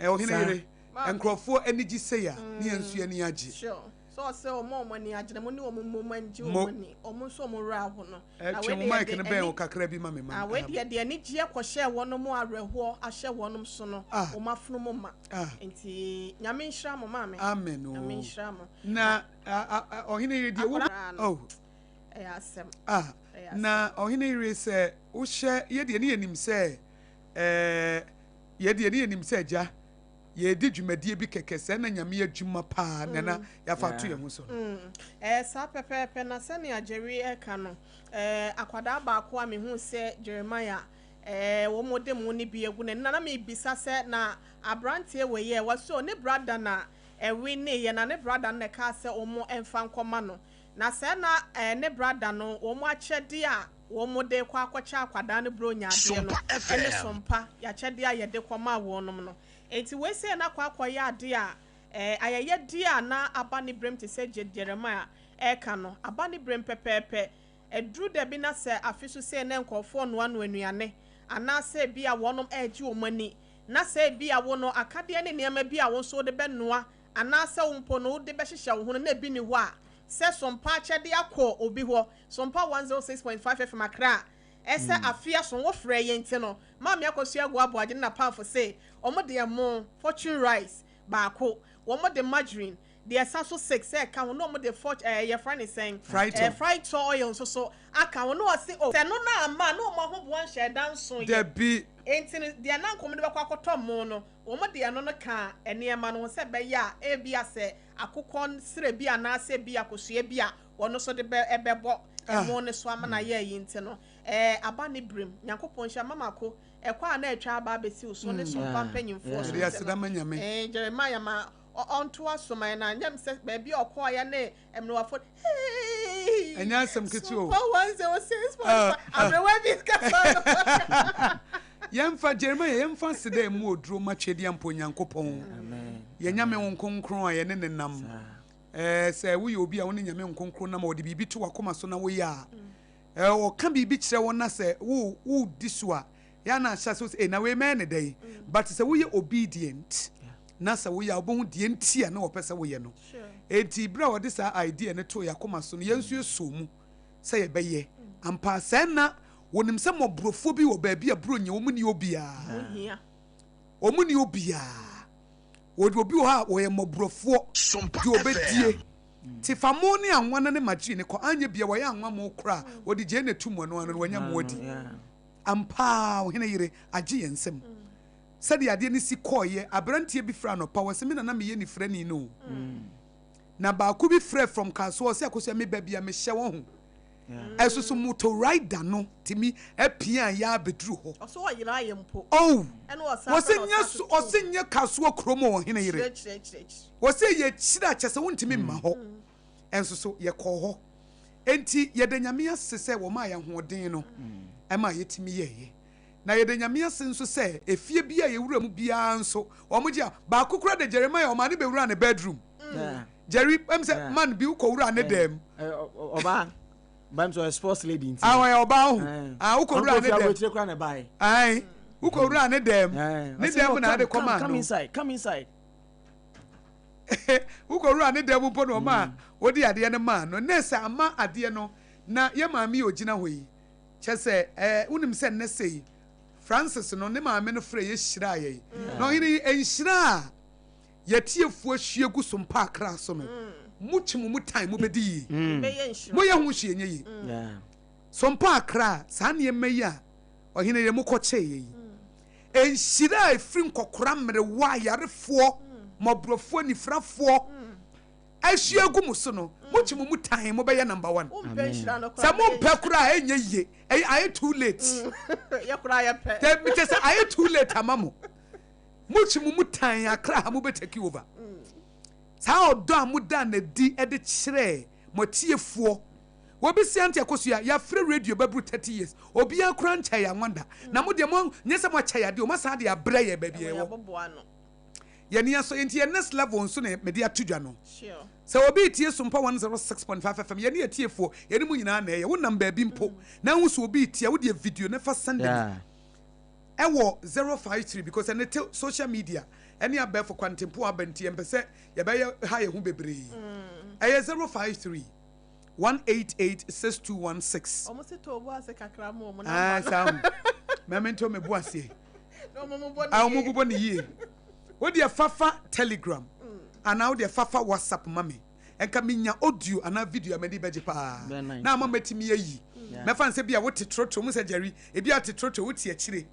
Oheneyere enkrofo ani gi say ya ne yensu ani agi sure so say omo ni agina mo ni omo manji omo ni omo so mo ra ho no we dey mic ne ben o kakra bi ma me ma we dey ni gie ko hye wono mo areho ahye wono so no o mafunu mo ma enti nyame nhira mo ma me amen o nyame nhira mo na Oheneyere die wo asem na Oheneyere se wo hye ye de ne yanim se ye de ne yanim se ja ye di dwumadie bi kekese na nyame adwuma pa na ya fa to ye hu so sa pepepe na se ne ageri eka no akwada ba ko a me hu se Jeremiah wo mode mu ni bi egu na me bisa se na abrante we ye waso ne brother na ewe ne ye na ne brother na ka se omo emfa nkoma no na se na ne brother no omo achede a wo mode kwa akwacha akwada ne bro nya ade no ene sompa ya chede a ye de kwama wonom no enti we say na kwa ya ade a ayeye di a na abani brem te se Jeremiah eka no abani brem pepepe edru de bi na se afisu se ne nkofo no anu anuane ana se bi a wonom eji omani na se bi a wo no akade ne niam bi a wo so de benoa ana se wompo no de be hyehye wo ho na bi ni ho a se sompa chede akọ obi ho sompa 106.5 FM Accra ese afia so wo frɛ ye nti no ma me akosua go aboagye na pamfo se omo de mo fortune rice baako omo de margarine de saso 6 se ka ho no omo de ye friend saying fried oil so aka ho no o se o se no na ama no mo ho bo an hye danso ye de bi enti de na nkom de bakwa akoto mo no omo de no no ka enema no se be ya e bia se akokon sire bia na se bia kosua bia wono so de ebebo emo ne so ama na ye yi nti no abani brim nyankopon hia mama ko ekwa na etwa aba besi so ne so pampanyimfo so ya sedama nyame Jeremiah ma onto asoma na nyam se ba bia okoya ne emnowafo enya asem keti o 106.5 abrewa bi ka yemfa Jeremiah yemfa sede mu oduro ma twedi ampo nyankopon amen ye nyame wonkonkron a ye ne nenam se wo ye obi a wo ne nyame wonkonkron na ma wo de bibi to wakoma so na wo ya o kan bibi kire won na se wo disua ya na sha so na we me ne dai but se wo ye obedient na se wo ya obo die ntia na wo pese wo ye no enti bra wo de sa idea ne to yakoma so no yensu esomu se ye beye ampa se na wonim se mobrofo bi wo ba bi abro nye wo mu ni obia omu ni obia wo de obi wo ha wo ye mobrofo di obedie ti famoni anwana ne magine ne ko anya bia wo ye anwa mo kra wo de je ne tumo no anu wanya mo odi ampa Oheneyere age yensem sadi ade ne si koye abrantie bi fra no pa wo se me na me ye ni frani no na ba ku bi frɛ from kaso se akosua me baabi a me hye wo ho eso so moto rider no timi apia ya bedru ho oso yira yempo oh ene o sa osenye kaso kromo Oheneyere wose ye kyira kyese wontimi ma ho enso so ye kɔ ho enti ye de nyame ase se wo ma ye hoden no ema yetimi ye na ye de nyame ase nso se efie bia ye wura mu bia nso omugye ba kokura de Jeremiah o ma ne be wura ne bedroom Jerry say man bi ko wura ne dem oba bam so sports lady nti oba uko wura ne dem uko wura ne dem ne dem na de come come inside uko wura ne dem po no ma odi ade ne ma no nese ama ade no na ye maami ogina hoyi chese unim se ne sei Francis no ne maami no frɛ ye hyira ye no hini enhyira ye tiefuo hwiegu so mpa akra so no muchimu mutan mu bedi mo ye ho hwie nye yi so mpa akra sa ne meyi a Oheneyere mu kɔkye yi enhyira efiri nkɔkora mmere wa yarefo mobrofo nifrafo ahwiegu mu so no muchimu mutan mo be ye number 1 sa mo mpa kura enye yi aye too late ye kura ye pe te me say aye too late amamo muchimu mutan akra mo be take over sa odo amuda na di e de kyerɛ motiefuo wo bi siante akosua ya frɛ radio babru 30 years obi akura ncha ya nwanda na mo de mo nyese mo kya ya de o masa de abra ye ba bi ewo ye ne so enti ye next level nso ne me de atudwa no sure so obi tie SOMPA 106.5 FM ye ne tiefuo ye ne mu nyina na ye wo nam ba bi mpo na hu so obi tie wo de video ne fa send me ewo 053 because ene social media any abefo kwantempo abanti empese ye be ha ye hu bebre eye 053 188 6216 almost to bo ase kakra mo mo na sam memento me bo ase no mo bo ni mo bo ni ye wo de fafa telegram ana wo de fafa whatsapp mame enka minya audio ana video amedi beje pa na ama metimi yi me fan se bia wo tetroto mu se Jerry e bia tetroto wo tie akire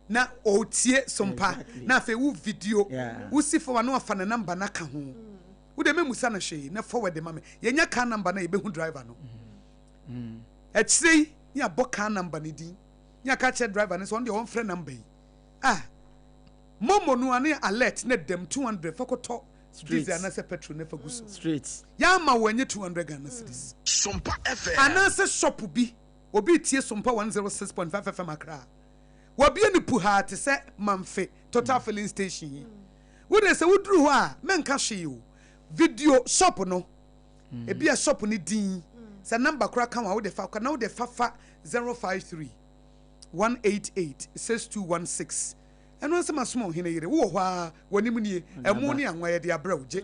na otie SOMPA na fe wu video wo si for no afa na number na ka ho wo de memusa na hwe na forward mame yenya ka number na ye be hu driver no akire ya boka number ne din ya ka che driver ne so on de on friend number yi momo no ane alert na dem 200 fakoto street ana se petrol ne faguso straight ya ma wenye 200 Ghana cedis SOMPA FM ana se shop bi obi tie SOMPA 106.5 FM akra wabie ni puha te se mamfe total filling station wo de se wuduru ho a menka hwe yo video shop no e bia shop ni din se number kura kan wa wo de fa na wo de fafa 053 188 6216 eno se masomo Oheneyere wo ho a wonim nie emu ne anwa ye de abra oje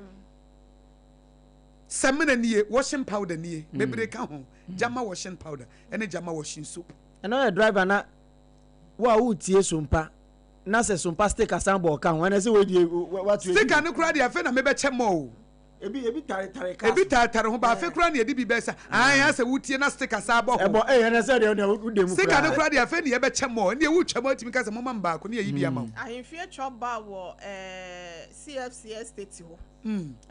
semena nie washing powder nie bebre ka ho jama washing powder ene jama washing soap eno driver na wa utie SOMPA na se SOMPA sticker sambo ka ho na se we die what sticker no kura de afa na me be chemo ebi tare ka ebi tare ho ba afa kura na edi bi be sa an se wutie na sticker sambo ho ebo na se de udem kura sticker no kura de afa na ye be chemo na ye wu chemo atimi ka se mama mba ko na ye bi ama ahemfie choba wo CFC estate ho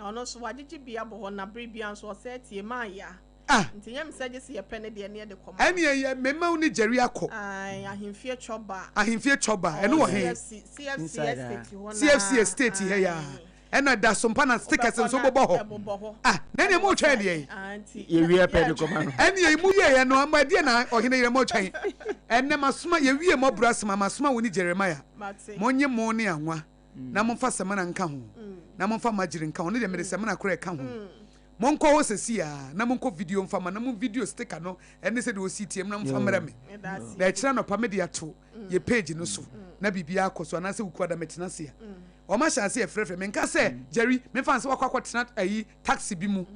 ono so wagigi bia bo ho na bre bia so se tie ma ya ntinyam saje se ye pene de ne de koma ene ye mema ni Jerry akọ ahemfie choba ene wo he CFC estate he ya ene da SOMPA na stickers nso bobo ho na ne mo twa de ye wie pene koma no ene ye mu ye no amade na Oheneyere mo twan ene masoma ye wie mo brasma masoma woni Jeremiah monye mo ne anwa na mo fa semana nka ho na mo fa magiri nka ho ne de mere semana kora ka ho monko ho sesia na monko video mfama na mon video sticker no ene se de ositiem na mfa mra me na ekira no pa me de ato ye page no so na bibia akoso na se wuku ada metena se ya o ma sha se e frefre me nka se Jerry me fan se wakwakwatena ayi taxi bi mu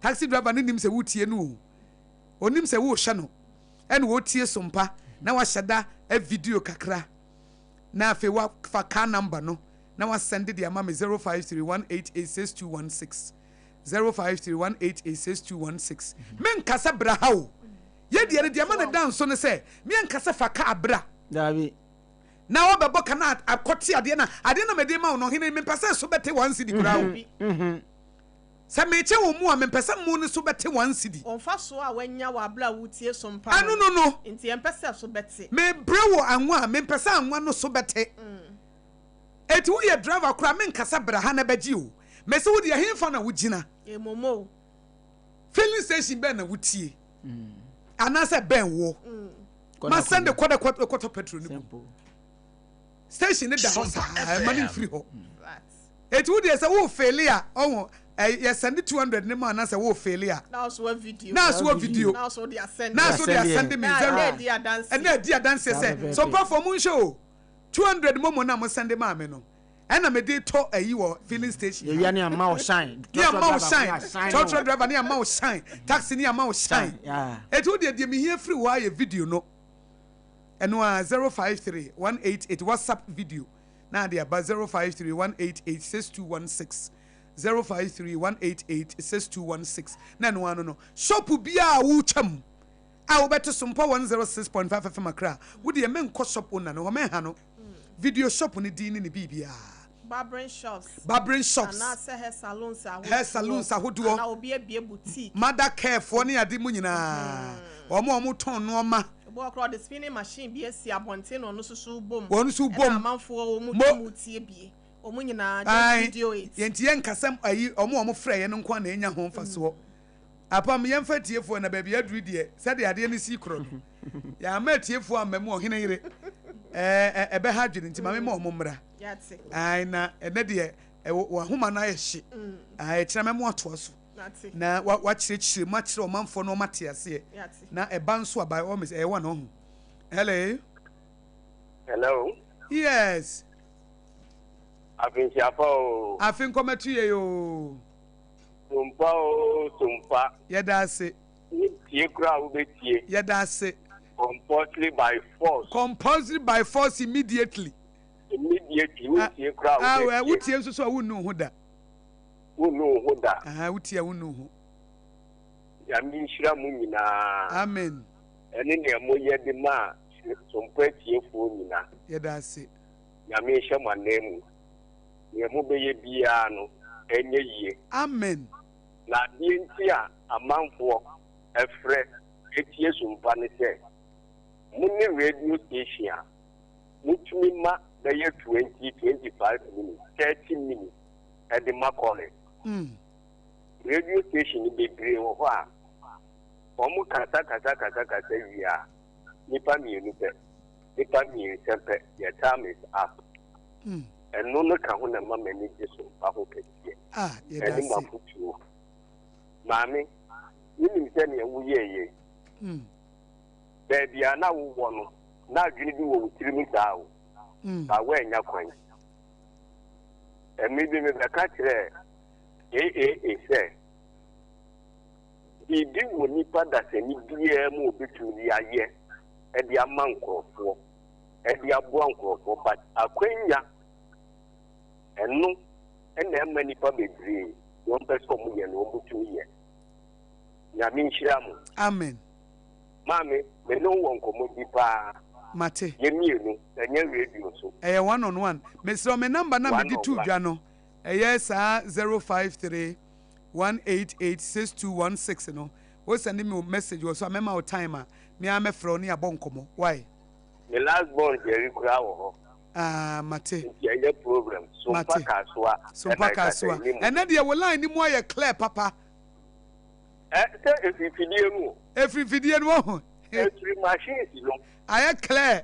taxi driver ne nim se wutie no onim se wo hye no ene wo tie SOMPA na wa hyeda a video kakra na afi wa fa car number no na wa send the amame 0531886216 0531886216 men kasa bra hawo ye de ne de amane dan so ne se men kasa fa ka abra dabi na wo bebo kana akote ade na me de ma no hene me pase so bete 1 cedi kura wo Sa meche wo mu a mempesa mu ne so bete 1 cedi. Onfa so a wanya wa bla wutie so mpa. Anu no. Nti empesa so bete. Me brewo anwa mempesa anwa no so bete. Eti wo ye driver kura me nkasa bra ha na beji o. Me se wo de hemfa na wo gina. Momo. Filling station ben na wutie. Anase ben wo. Ma send the quarter petrol ni. Station da ho sa money free ho. Eti wo de say wo failure oh you send 200 ne ma na say wo failure. Now so video. Now so video. Now so they are sending. Now so they are sending me zero. And na dia dance say so perform mun show 200 momo na mo send ma me no. And I made to a you filling station. Yeah, near mouth shine. Near mouth shine. Truck driver near mouth shine. Taxi near mouth shine. Yeah. It would be me here free why a video no. And 053 188 WhatsApp video. Now they about 053 188 6216. 053 188 6216. Nan one no. Shop be a woo chum. I will bet to SOMPA 106.5 FM Accra. Would the men cost shop owner no man hano. Video shop on the dean in the BBA. Barbering shops. And I say hair salons. Hair salons are who do. And I will be a boutique. Mother care for near the munina. Or more ton no ma. Walk around the spinning machine. Be a sea bontain or no so boom. One so boom. A man for mutie. O munina video it. Yentian Casam or more fray and unquan in your home for so. Apam yam fat here for a baby adridia. Said the idea is secret. Ya met here for a memo hinere. A behadrin into my mumra. I na a nedia a woman I she. I trammo to us. Now watch it much or man for no Matthias here. Now a banswa by almost a one home. Hello. Hello. Yes. I've been Chapo. I think come to you. Sumpa. Yeah, that's it. You crowd with you. Yeah, that's it. Compulsory by force. Compulsory by force immediately. Immediately, you crowd. Ah, what you so I wouldn't know who that. Who know who that? Ah, what you know who. Yamishra Mumina. Amen. And in the Moya de Ma, some pretty Fumina. Yeah, that's it. Yamisha, my name. Yamube Biano, and ye. Amen. Na dientia a man for a friend, 8 years from Vanity. Muni radio station. Mutumima, the year 25 minutes, 30 minutes at the Macaulay. Radio station be brave or what? Omu kasa ya. Nipa mi sempe. Your time is up. And no kahuna mama ni jesu aho kete. Ah, yeah, that's it. Mami, you say ni wu ye. Baby, na wo no. Na adwene bi wo tirimi daawo. Ba we nya kwan. Me ka kire say. Bibi wo nipa da se ni bia mu obetumi aye. E dia mankrofo. E dia bo ankrofo but akwanya. Eno ena ma nipa bebre. Won person mu ye no obetumi ye. Nyame nhyira mu. Amen. Mami, me no won komodi pa. Mate. Ye mienu, enye radio so. One on one. Me so me number na me di 2 dwa no. Yes 053 188 6216 no. Wo send me message wo so amema o timer. Me am fro ne abonkomo. Why? The last born Jerry kura wo ho. Ah, mate. Ye program. SOMPA kaswa. And na de wo line ni mo aye clear papa. Say if you video mu. Every video no. Every machine is no. I clear.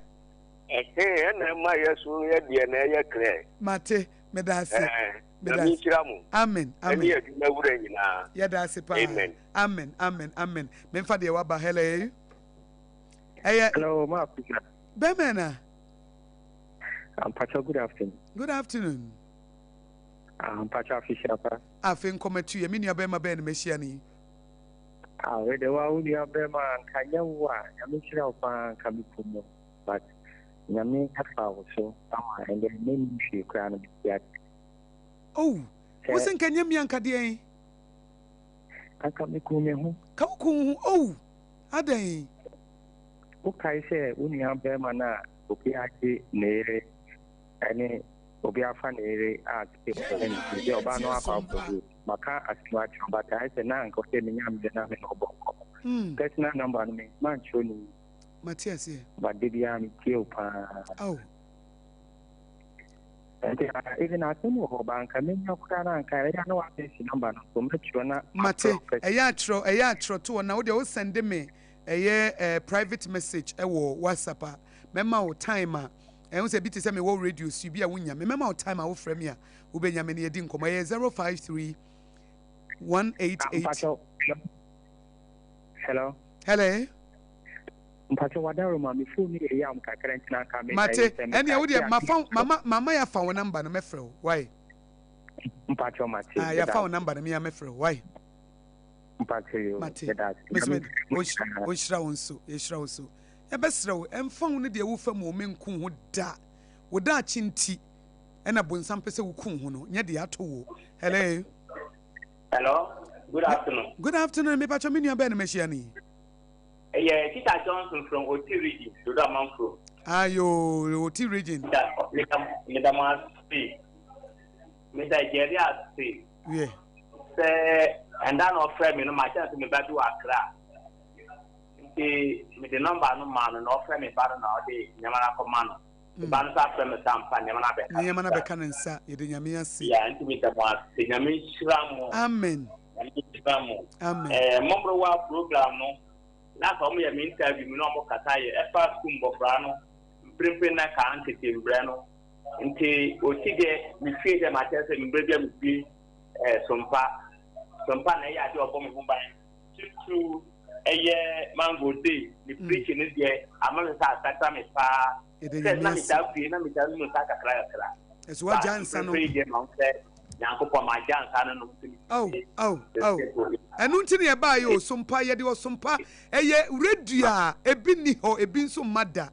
Na ma yeso ye de na ye clear. Mate, me da se. Amen. Amen. Yeah, that's it. Amen. Me fa de wa ba hele. Hello, ma. Bemena. Pacha, good afternoon. Good afternoon. Pacha Fisher. I think come to you. Mini abema ben mesiani. We the wa uni abema kanya wa. Yamishira opa kamikumo. But nyame hafa so and the name she crown yet. Oh, wasn't Kenya Mianka de? Akamikume hu. Kauku, oh, Ade. Okay, say, uni abema na opiati nere. Any obiafa nere at the Obano Apa. maka aswa but I say na nko se me nyam de na me no boko personal number me man show ni Matthias here but did ya me tie pa oh even I don't know bank I mean you can I know what this number so much na Mate eya tro to na wo de wo send me private message wo WhatsApp mema wo time a ehun se bi te se me wo radio su bi a wonya me mema wo time a wo frɛ me a wo benya me ne edi nkomo 053 188 hello mpacho wadaro ma me phone ni ya am kakra ntina ka me Mate ene wo de mama ya fa wo number no me frɛ wo why mpacho mate ya fa wo number no me ya me frɛ wo why mpacho yo that o shira wonso ya besra wo emfa wo ne de wo fam wo menku ho da wo da chinti ena bonsam pese wo ku ho no nya de ato wo hello good afternoon me pacho me nua be na mehia ni yeah Tita Johnson from Oti region Dodo Amanfro ayo Oti region Madam speak Nigeria speak yeah say and then offer me no my chance me back to Accra me the number no man no offer me bad na dey nyamana command ban sa frɛ me sampa nyamana be kan nsa ye de nyame ase yeah nti me tamo ase nyame shiramo amen mo wa program no na fa mo ye me interview me no mo kata ye efa school mbofra no mprimpe na ka antete mbre no nti oti de me fie de ma tese me brebia me bi sompa na ya de obo me humba tu mango day the preaching is there among sa kata me pa na mi ta fie na mi ta no sa kakra eso wa jansa no Yankopo ma jansa no enu ntini e ba yo sompa ye de osompa eye redua ebi ni ho ebi nso mada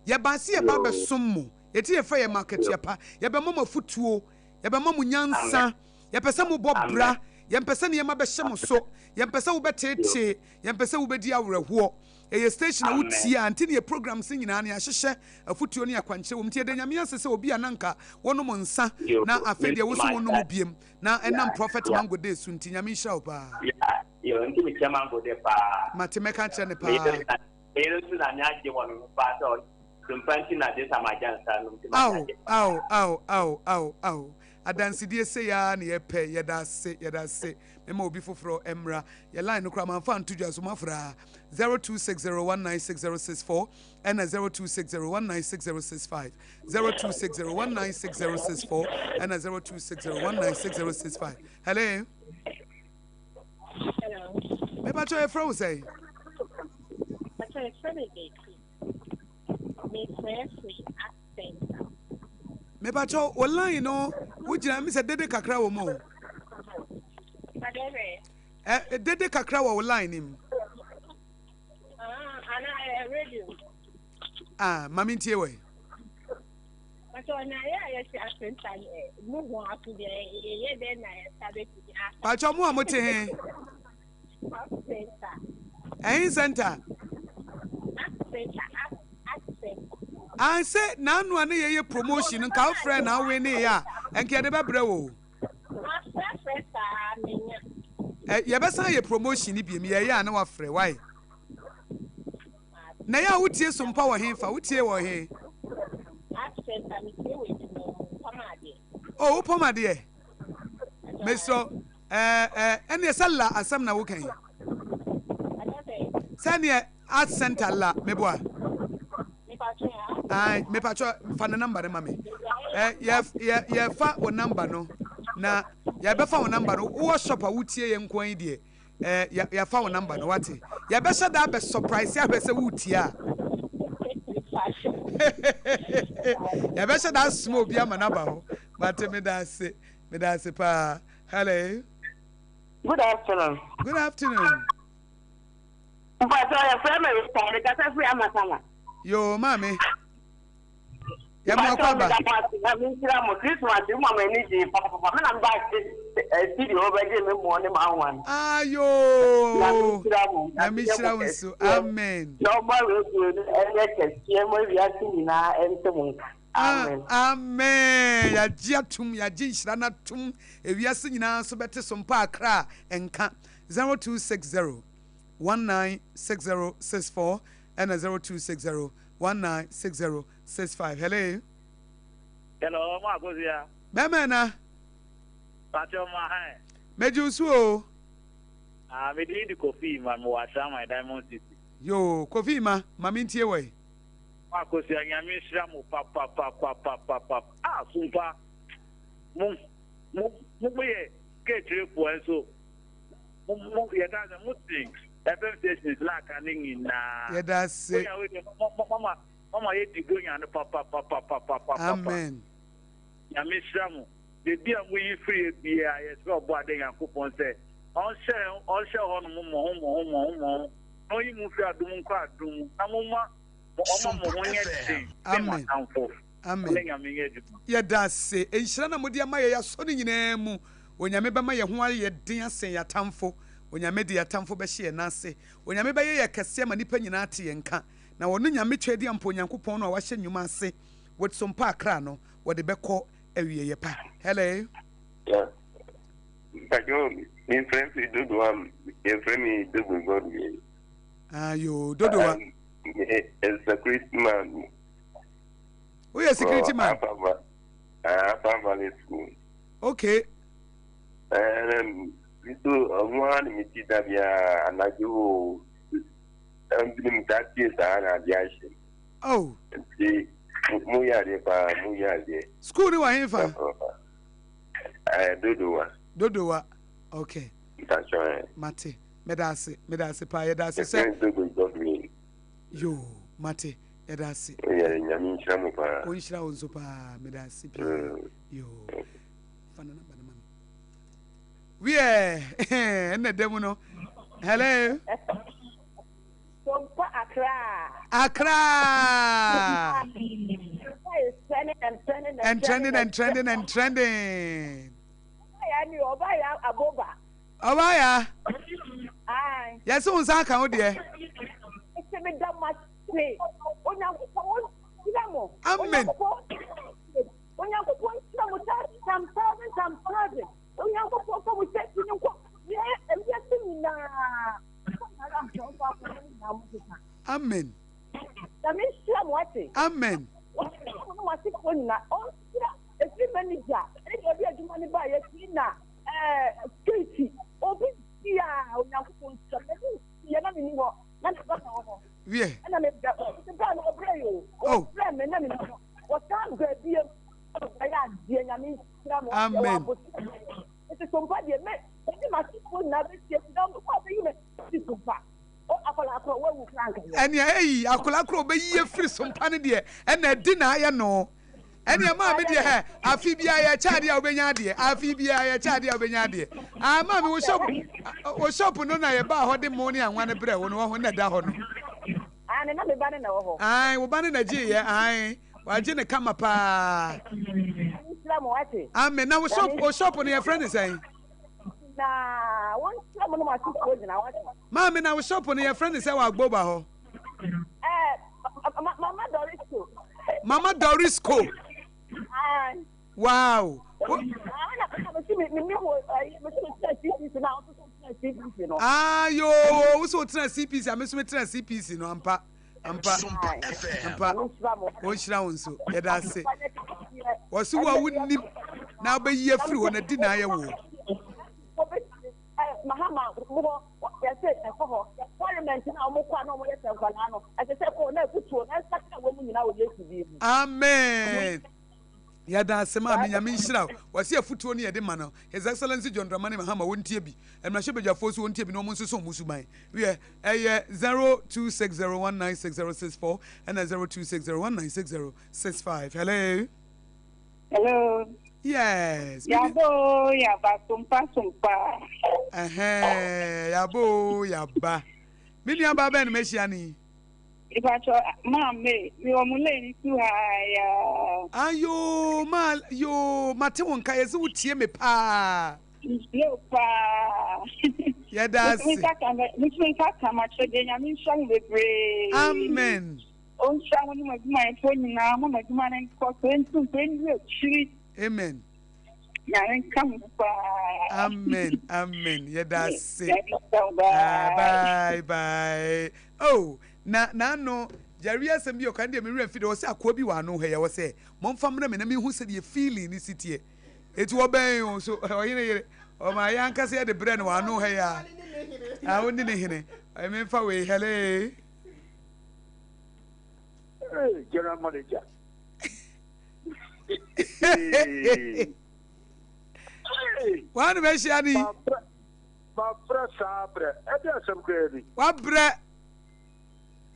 ye ba se ye ba be sommo eti ye fa ye market ye pa ye be mama futuo ye be mama nyansa ye pese mo bobra ye pese ne ye ma be hye so ye pese wo betete ye pese wo bedi awreho eye station a wutia ntini ye program sin nyina ne ahyehye afutuo ne akwanche wo mtie de nyame asese obi ananka wono mo nsa na afede wo so wono mo biem na enam prophet mango day su nti nyame hya wo pa yo nti mi chama mango day pa matemeka kire ne pa ero su na nyaje wono pa so tumpanti na de samajansa no nti au adansidie se ya na ye pe yeda se mema obi foforo emra ye line no kra man fa ntudwa so mafra 0260196064 and 0260196065 0260196064 and 0260196065 hello me ba cho e fro say me ba cho online no wujina mi se dede kakra wo mo dede kakra wo online im ana radio mami ntie we so na ya si asenta mu ho afu de ye de na sabe ti ba cho mu amote he center I say nanu ane ye promotion nka friend na we ne ya enke de bebre wo ye be san ye promotion bi mi ye ya na wa frɛ why na ya wutie sompa wo he fa wutie wo he oh pomade meso ene sala asam na wo kan sane art center la meboa ai me pacho fa na number ma me ye fa o number no na ya be fa o number no wo shop a wutie ye nkwan die ya fa o number no wate ya be shada be surprise ya be se wutie a ya be shada small bi ama number ho but me da se pa hello good afternoon but your friend is saying that every amasama yo mami ya mo kwaba ayo na mi shira wonso amen no more Amen. Ya jiatum ya jinshana tum ewiase nyina so bete sompa akra enka 0260 196064 and 0260 196065. Hello. Hello, Makosia. Memena. Pacho Mahe. Mejusu. Me did coffee, man. Washa my Diamond City. Yo, coffee ma, mamintie way. Makosia, Yamishra mu papa. Sumpa. Muye, Ketri Puenso. Yada Muslim. FM station is like an in Yada say. Mama, yet going on papa. Amen. Yamishramu. The dear we free beer, yes, well, body and coupon say. All share on home. No, you move your doom card doom. Amen. Amen. Yada say. Enshana Mudia Maya Sony name. When you remember my ye dear say ya tamfo. When you made the tamfo beshi and nase. When you remember ye Cassam and Nipenyanati and can. Now, when you meet the Ampoyan coupon or washing you must say, what some park crano, what the beco every year. Hello. Yeah. But you, in friends, you do one, your friend, you do God. You do one. It's a security man. We are security man. Family school. Okay. And we do one, we see that we are, and I do. Oh. Muyade. School you are here for? Dodowa. Okay. That's right. Mate. Medasi pa yedasi se. Yo, Mate. Yedasi. Onshira onzo pa medasi pi. Yo. Fana na bana mami. We enne demu no. Hello. Sompa Accra. It's trending and trending. Obaya Aboba. Obaya. Aye. Yes, on Saka, oh dear. It's a bit that much play. Amen. Amen. Amen. Amen. And hey, akola kro be ye free sompa ne de and na di na ye no and your mama de ha afi bia ye chade a obenya de afi bia ye chade a obenya de ah mama wo shop no na ye ba ho de mo ne anwa ne bre wo no ho na da ho no ah ne na me ba ne na ho ai wo ba ne na ji ye ai wa ji ne kama pa amen na wo shop no your friend is saying na one shop no ma si ko jina wa mama na wo shop no your friend is say wa gboba ho Mama Dorisco. Wow. Ah, yo, so try CPC. I miss me try CPC. No, ampa. What's wrong? So, yeah, that's it. What's who I wouldn't now be year free when I deny a war. Mahama, yes, Parliament now, Mokano, as I said, oh, no, put you, that's a woman now, yes, to be. Amen. Yada Sema Minishra was here foot only at the manor. His Excellency John Dramani Mahama won't be, and my ship of force won't be no Musu Musumai. We are 0260196064 and 0260196065. Hello. Hello. Yes. Yabo, yaba, sumpa. Yabo, yaba. Mini yaba ben meshiani. If I try, Mammy, we are mulling too high. Ayo, mal, yo, Matewon Kayazu, Tieme pa. No, pa. Yeah, that's it. Which means I come at the Yamin Shang with Amen. Onshawani my phone now, Mamma Duman for 20 chili. Amen. Come. Amen. Amen. Yeah, that's it. Bye bye. Oh, no. Jaria sembi o kande me refi de wo se akwa bi wa no he ye wo se momfam na me na me hu se de feeling ni sitie eti wo ben o so Oheneyere o ma ya nka se de brand wa no he ya a woni ne hene I me fa we hele general manager wa no be shia ni ma fra sabre e de asem kwedi wa bre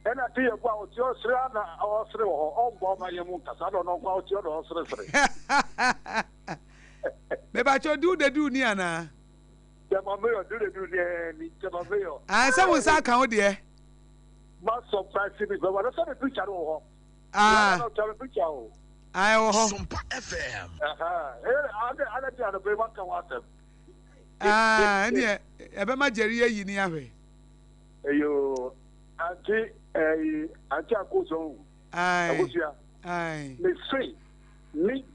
and I tell you about your Srana or Sri or Bomba Yamukas. I don't know about your Sri. Maybe I should do the do Niana. Jamameo do the do the Jamameo. I someone saw count there. Must surprise me, but what a picture. Ah, I owe SOMPA FM. I don't know. Ah, and yeah, Ebema Jerry, you near you. Auntie, AKOSUA. Aye. Me say, me,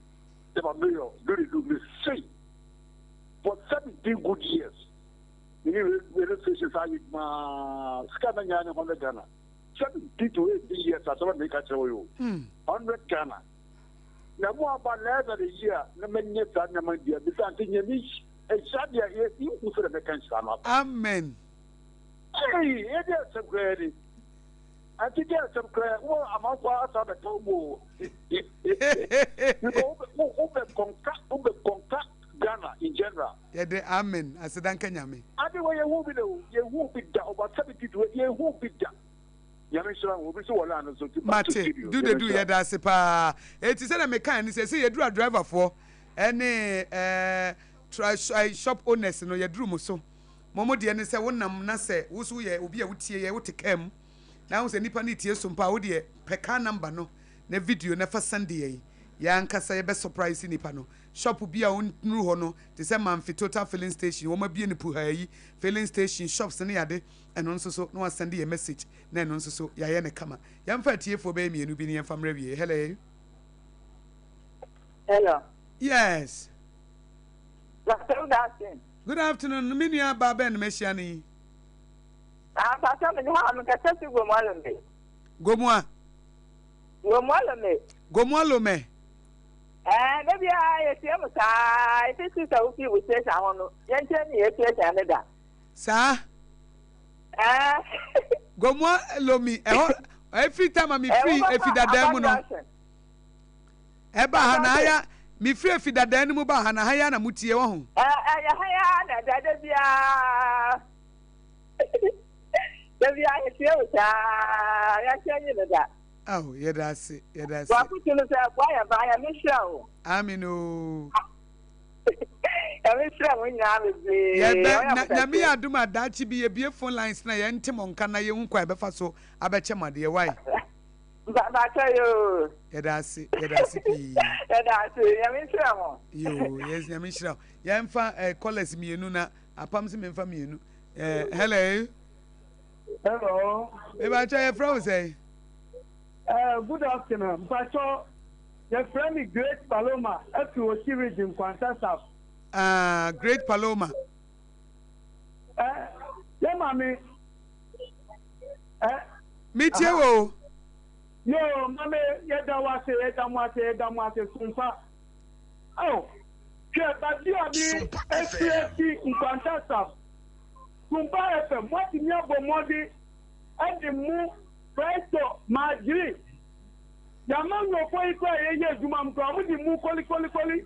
the mayor, do me say, for 17 good years. You relationship I with my Scandinavian 100 Ghana. 70 to 80 years, I don't make a show you. 100 Ghana. Now, more about less than a year, no many years, I'm not dear. This until you miss a shadia, you put the mechanics. Amen. Hey, it is some credit. I think there's some credit. Well, I'm out of the Tomo. Contact Ghana in general. Yeah, the amen. I said, Dankanyami. Anyway, you won't be down about 70 to 80. You won't be down. Yamisha will be so long. Mate, do the do ya that's pa. It is a mechanic. Say you do a driver for any shop owners no ya drew so. Momo de ne se wonam na se wo so ye obi a wotie ye wote kam na wo se nipa ne tie SOMPA wo de peka number no na video na fa send ye ya nkasa ye be surprise nipa no shop bi a wonru ho no te se manfi total filling station wo ma bie ne pu ha yi filling station shops ne yade eno nso so no send ye message na eno nso so ya ye ne kama ya mfa tie fo be mienu bi ne yemfa mrawie hello yes Good afternoon. Minia Baba and Messiani. I'm Gomwa. Gomwalome. Maybe I see this is a few with this. I want to get Canada. Sir? Gomwa Lomi. Every time I'm free, if you that Eba Hanaya. Mi free fi dada ni mu ba ha na haya na mutie wo ho ya haya na dada bia ya uta ya chenye dada oh ye da se wa kutu no sa kwa ya ba ya mishra o aminu ya mishra mo nya me ye na mi aduma dachi bi ye bie phone lines na ye ntem nka na ye hu kwa be fa so abeche made ye why ba yo Yedasi pi. Yamisha mo. Yo, yes, Yamisha. Yamfa callers mienu na apam se memfa mienu. Hello. Hello. Eba cha your friend say. Good afternoon. Pacho, your friend is Great Paloma, up to Ochi region, Kwantasa. Great Paloma. Yeah, mommy. Meet you. Yo, mame, yedamwase, SOMPA. Oh, but you are being SPST in Quantasa. SOMPA FM, what in your body, and the move, Presto, Madrid. Yaman, no point, Jumam, the move, Koli.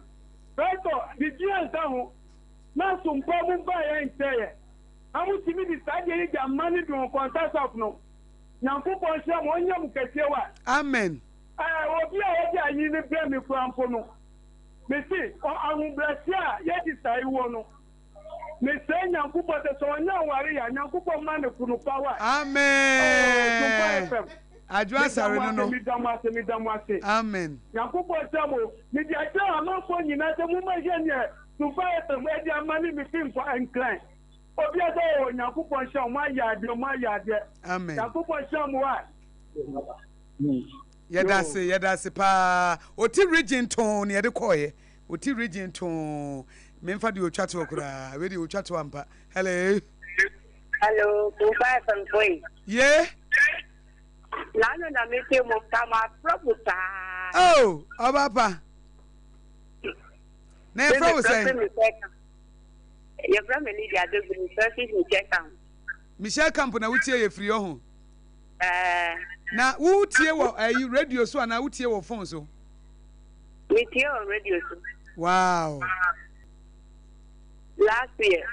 Presto, the GS down. Now, SOMPA Mumbai ain't there. I want to be decided to money to Quantasa. No. Nyankopon sha mo nyam kese wa amen obi a yi ne bra me krampo no me si ahun brasia ye di sai wo no me se nyankopon te so nya ware ya nyankopon ma ne kunu power amen ajwa sare no mi damase amen nyankopon sha mo me di aja amanfo nyina te mo ma je ne SOMPA te mo di amani mi film for incline obi ado nyankopon sha mo ayade amen nyankopon sha mo wa Yedase pa. Oti region ton ye de koye. Oti region ton. Memfa di ochatu okura. We di ochatu ampa. Hello. Hello, Sumpa FM boy. Yeah. Nano na mete mo kama proputa. Oh, Obapa. Na pro say. Your brother Lydia do be service in check out. Michelle Camp na wutie ye free ho. Na wutie wo radio so na wutie wo phone so. We tie on radio so. Wow. Last year.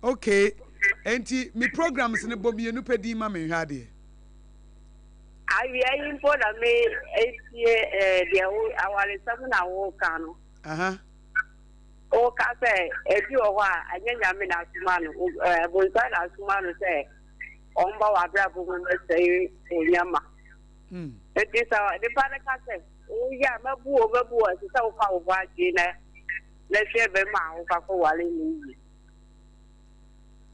Okay. Enti mi programs ne bom ye nupa di ma me hwa de. I are important me the our seven hour cano. O ka say ebi o wa anyanya me na sumano bo inside na sumano say omba wa bra bo me say onyama. It is the panic say o ya mabu o se say o fa o wa ji na share be ma o fa ko wale ni.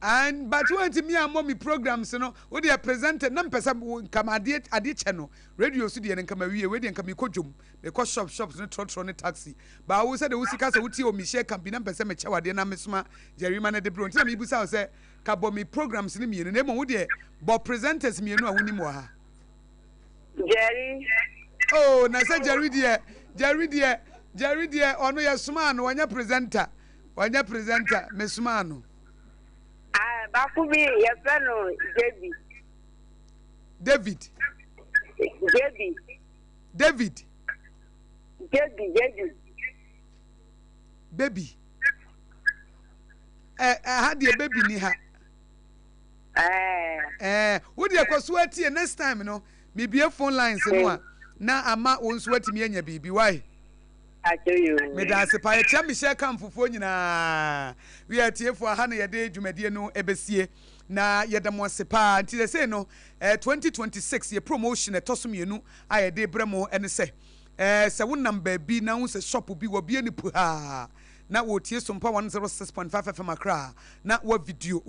And but when me and mommy programs no we dey presented na mpesa kam ade channel radio so dey nka ma wie we dey nka me kodwom me ko shops no trotro ne taxi ba wo say de wo sika say wo tie o mi share campaign na mpesa me chewade na me soma jerima na de bro nti na me busa say ka bo me programs ne mienu na mo wo dey bo presenters mienu a wonim wa ha Jerry. Oh na say Jerry there ono ye soma no wanya presenter me soma no. Bakubi, your friend, David. Baby. I had your baby ni ha. Would you sweat here next time, no? Maybe a phone lines no. Na ama won sweat me anya bibi why? I tell you. Me da se pa e tia Michelle Camp fofo nyina. We are tie for ha na ye de dwumadie no ebesie na ye da mo se pa nti they say no 2026 ye promotion etosom yenu aye de bremo ene se se wonam ba bi na wo se shop bi wo bi ani pu ha na wo tie SOMPA 106.5 FM akra na wo video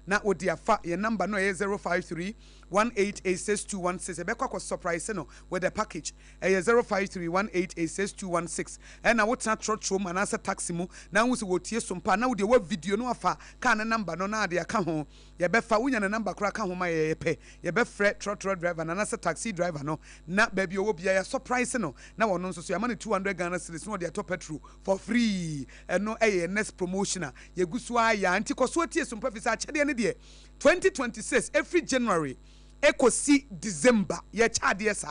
na wo dia fa ye number no ye 053 1886216 ebekwa ko surprise no with the package 05318862216 na wo tena trotro manasa taxi mu na wo se wo tie SOMPA na wo de wo video no afa ka na number no na de aka ho ye befa wunya na number kra ka ho ma ye pe ye be fre trotro driver na nasa taxi driver no na ba bi wo bia ya surprise no na wo no nso so ya mane 200 Ghana cedis no de top petrol for free no next promotion ye gusu aya anti koso tie SOMPA visa chede ne de 2026 every January AKOSI December ye chade sa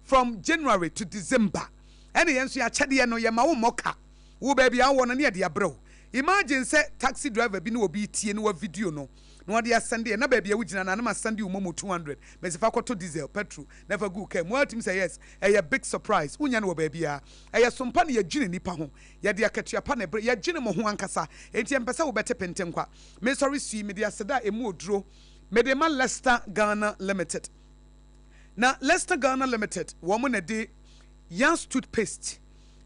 from January to December ene yenso ya chade no ye ma wo moka wo ba bia wo no ne de abrew imagine say taxi driver bi no obi tie no wa video no no de asande na ba bia wugina na na asande wo mo 200 mesifa kwato diesel petrol never go care mo ultim say yes a big surprise unya no ba bia SOMPA ne ye gine nipa ho ye de akatua pa na ye gine mo ho ankasa enti empesa wo bete penten kwa me sorry sui me de aseda emu oduro Medema Leicester Ghana Limited. Now Leicester Ghana Limited, woman a day, young toothpaste,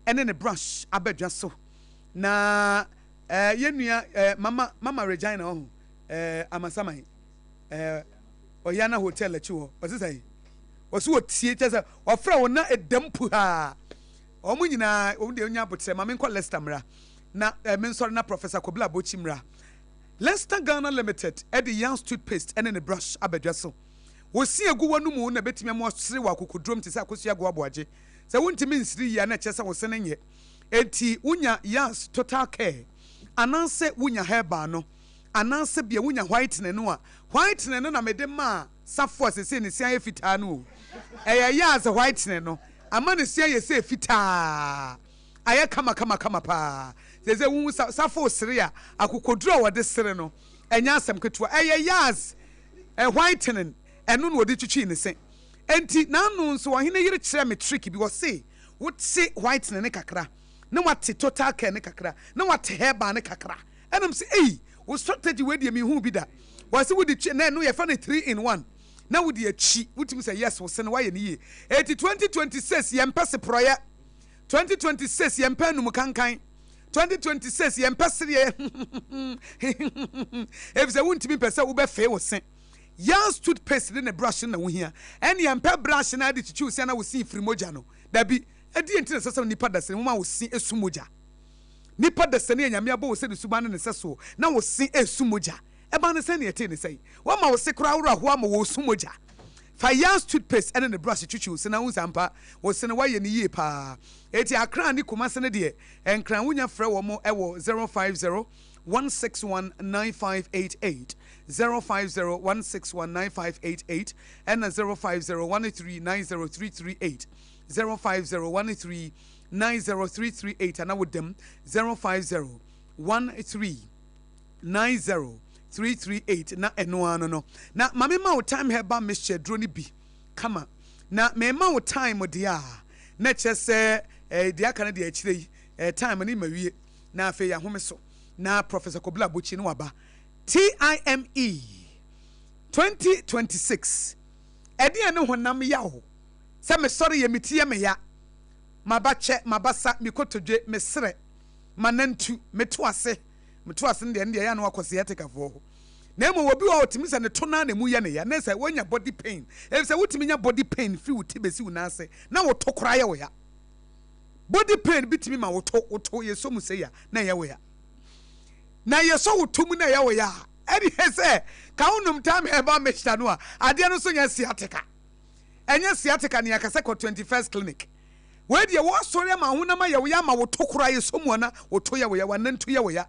and then a brush, abedjaso. Na yenuya Mama Regina Amasamai Oyana Hotel at you. What's it say? Was what theaters or throw na a dempuha. Omunina only onya but say Mamin call Leicester Mra. Na mensor na Professor Kobla Bochimra. Leicester Ghana Limited at the young toothpaste and then a brush abedjaso. We see a good one moon a bit more three walk could drum to Sakosia Guabuaje. So won't mean 3 years and a chest was sending it. Eti unya yas total care. Ananse unya hair bano. Ananse be unya white nenua. White nenona medema safwa se say ni sia fitanu. Eya yas white neno. Amane sia ye say fita. Aya kama pa. Say wu safo seria akokodro wo de sere no. Enya asem ketua. Eya yas whitening enu no de twitwi ne se. Enti nanu nso ohene yire kire me trick bi wo say wote whitening ne kakra. Na wate total care ne kakra. Na wate hair ban ne kakra. Enam say wo strategy we de me hu bi da. Wo say wo de na no ye fa ne 3 in 1. Na wo de achi wotimi say yes wo se ne wa ye ne ye. Eti 2026 ye mpese proya. 2026 ye mpa num kankan. 2026 ye mpese ye. If say wontimi pese wo be fe wo se. Yans toothpaste ne brush na wo hia. Ene yampa brush na de chichi usia na wo sin firi moja no. Da bi edi enti sese nipa da se mo ma wo sin esu moja. Nipa da se ne nyame abo wo se de suba ne seso na wo sin esu moja. Eba ne se ne yete ne sei. Wo ma wo se kura wura ho ama wo su moja. Fa Yans toothpaste ene ne brush chichi usia na wo sampa wo se ne wa ye ne yie pa. Eti akran ni komase ne de enkran wunya frɛ wo mo ewo 050 1619588 050-161-9588 and 050-139-0338 050-139-0338 and I would them 050-139-0338 na no na mame ma wo time heba mixture drone bi kama na me ma wo time dia na chese dia kana dia chire time ni mawie na afa ya home so na Professor Kobla Bochi no waba TIME 2026 edi ene honam ya ho se me sori ye metie me ya mabache mabasa mikotodwe mesre manantu meto ase de ya na wakose ya tekafo na emo obi wa otimi se ne to na mu ya ne ya na se wonya body pain e se wotimi nya body pain fi wotibesi wo na ase na wo to kora ya wo ya body pain bitimi ma wo to ye so mu se ya na ya wo ya na ye so wo to mu na ya wo ya edi say ka unum time eba mechta no a ade no so nya siatica enya siatica ne yakase ko 21st clinic we de wo sori ma honam ya wo ya ma wo to kora ye so mu na wo to ya wo ya wanantu ya wo ya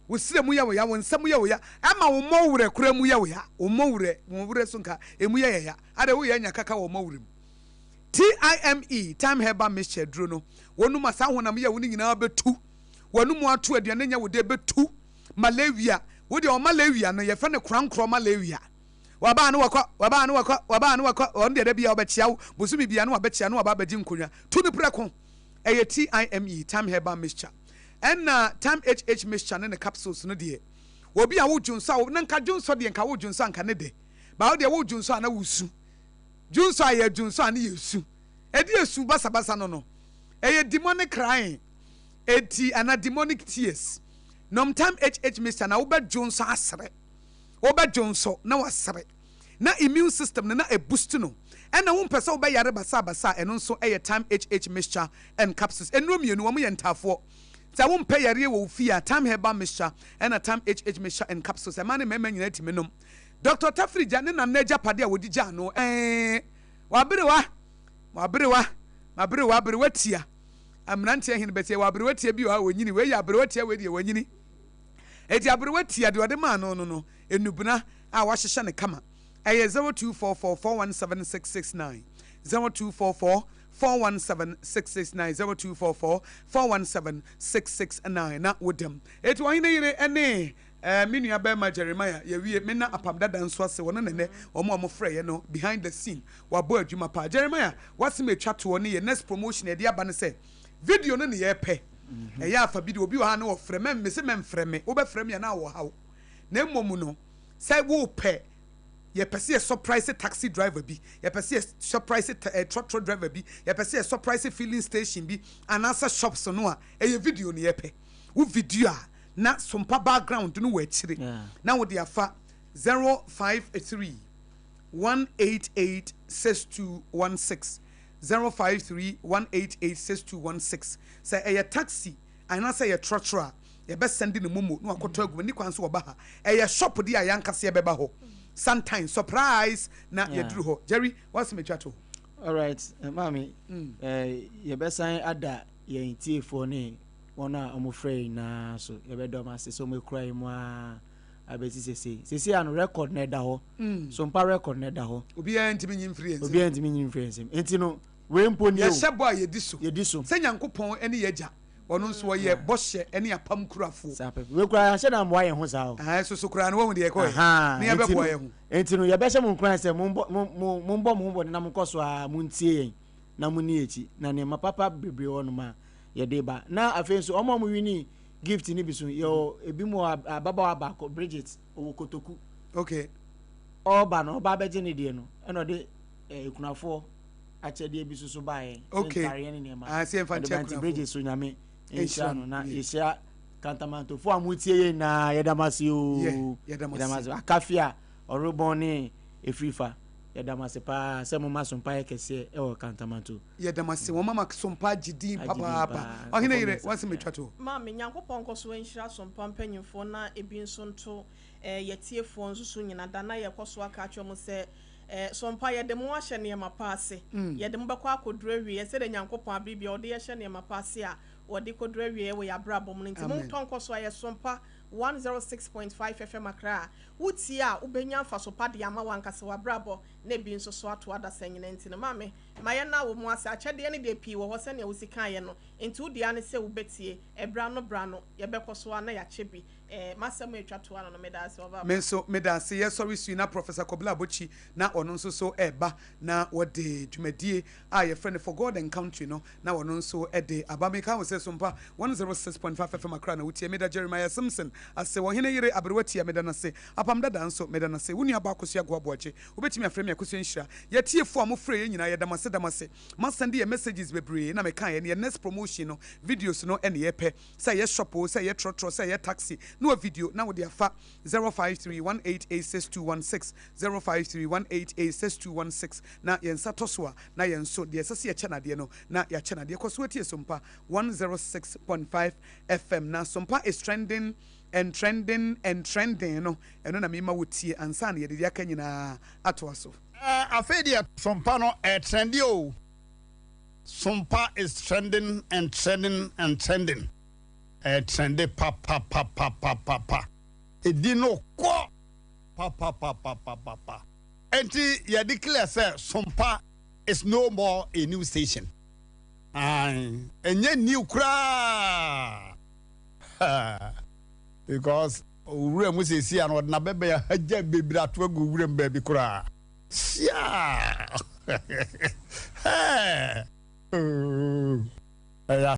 wo sire mu ya wo ya wo nsam ya wo ya ama wo mowure kora mu ya wo ya wo mowure so nka emu ya ya ade wo ya nya kaka wo mowure mu TIME time heba mechta duro no wonum asa honam ya wo ni nyina betu wonum atu aduane nya wo de betu malaria wodi o malaria no ye fa ne krankro malaria waba no wakọ on de bia obechia wo bosumi bia no wabechia no waba baji nkonya tu ni preko eye TIME time heba mixture na time HH mixture ne capsules no de obi a wo junso a nka junso de nka wo junso nka ne de ba wo de wo junso na wusu junso a ye junso a ne yesu edi esu basa no eye demonic crying eti ana demonic tears nom time HH mixture na wo ba junso asre wo ba junso na wasre na immune system na e boost no na wo mpesa wo ba yare basa eno nso eye time HH mixture and capsules enro mienu wo ye ntafo ta wo mpa yare wo fia time heba mixture na time HH mixture and capsules e ma ne mema nyina timi nom Dr. Tafrija ne na naja pade a wodi gya no waberewa tia amnante hin betie waberewa tia bi wa wonyini we ya aberewa tia we die wonyini eti aberewa tia de ode ma no enubuna a wahyehyɛ ne kama ɛyɛ 0244417669 0244417669 0244417669 na wodam eti wɔhene yire ɛne menua bɛma Jeremiah yewie mena apam dada nso ase wɔno nene ɔmo frɛ no behind the scene wabɔ adwuma pa Jeremiah wasem atwa to ne ye next promotion e de aba ne sɛ video no ne ye pɛ ɛyɛ afa video obi wɔ ha ne wɔ frɛ me se memfrɛ me wo bɛ frɛ me na wɔ hawo na mmom no say wo pɛ ye pese surprise taxi driver bi ye pese surprise truck driver bi ye pese surprise filling station bi anasa shops no a eye video ne ye pɛ wo video a na sompa background no wa chire na wo de afa 053 188 6216 053 188 6216 say eye taxi anasa ye truck ye be send ne momo no akoto agu ni kwan so oba ha eye shop di ayankase be ba ho sometimes surprise na ye duru ho Jerry what's me chato all right mami ye be san ada ye tiefo ne wona omofrey na so ye be do ma se so me krai mu a abeti sese an record na da ho so mpa record na da ho obi antimi nyimfriense enti no we mponi o ye sebo a ye di so se nyankopon ene ye ja ono nso ye bohye ene apam kurafo we kura hye na mwa ye ho sao so kura na wo de ye ko ne ye be bo ye ho enti no ye be hye mo kura se mo mbo na mo koso a mo ntie yen na mo ni echi na ne mapapa bebre ono ma ye de ba na afen so omo mo wini gift ni biso yo ebi mo ababa abako Bridget owo kotoku okay oba no oba beje ne de no eno de ekunafo achede ebiso so bae okay se mfa check Bridget so nyame enshano na yesha kantamanto fo amutie ye na yedamasi o yedamasi akafia oroboni efifa yadamase pa se mo masompa ekese e o kantamanto yadamase wo mama sompa gidi papa Oheneyere wase metwato ma me nyankopon koso enhira sompa mpanyimfo na ebi nso nto yetiefo nso so nyina da na yekoso aka atwom se sompa yedem wa hye ne mapase yedem bekọ akodura wie se de nyankopon abibia ode ye hye ne mapase a ode kodura wie we yabrabom nti mo tonkoso aye sompa 106.5 FM Accra wuti a ubenya mfaso pade ama wankase wabrabo na bi nso so ato ada sanyina nti no mame maye na wo mu ase akyede ne de pii wo ho se ne wusika ye no nti wudi ane se wubetie ebra no ye bekoso na ya chebi masem etwato ano no medase oba menso medase ye sorry su na Professor Kobla Abochi na ono nso so eba na wode dwumadie a ye friend for God and country no na ono nso ede abameka wo se sompa 106.5 FM Accra na wutie meda Jeremiah Simpson ase Oheneyere aberwati ya meda na se apam dada nso meda na se wuni aba akosua goaboache obetimi afrem ya kosua nhira ye tiefo amofre ye nyina ye damase masande ye messages bebre na meka ye next promotion no videos no ene ye pe say ye shop o say ye trotro say ye taxi no video na wodi afa 0531886216 0531886216 na ye nsa toso a na ye nso de sese ye chenade no na ya chenade koso tie sompa 106.5 FM na sompa is trending and trending no eno na mema wotie ansa na ye de aka nyina atoaso afedia sompa no trendy o sompa is trending and trending trendy pa edino ko pa enti ye declare say sompa is no more a new station enye new kra because owura mu sesi an odna bebe ya haja bebira to agu owura mba bi kra sia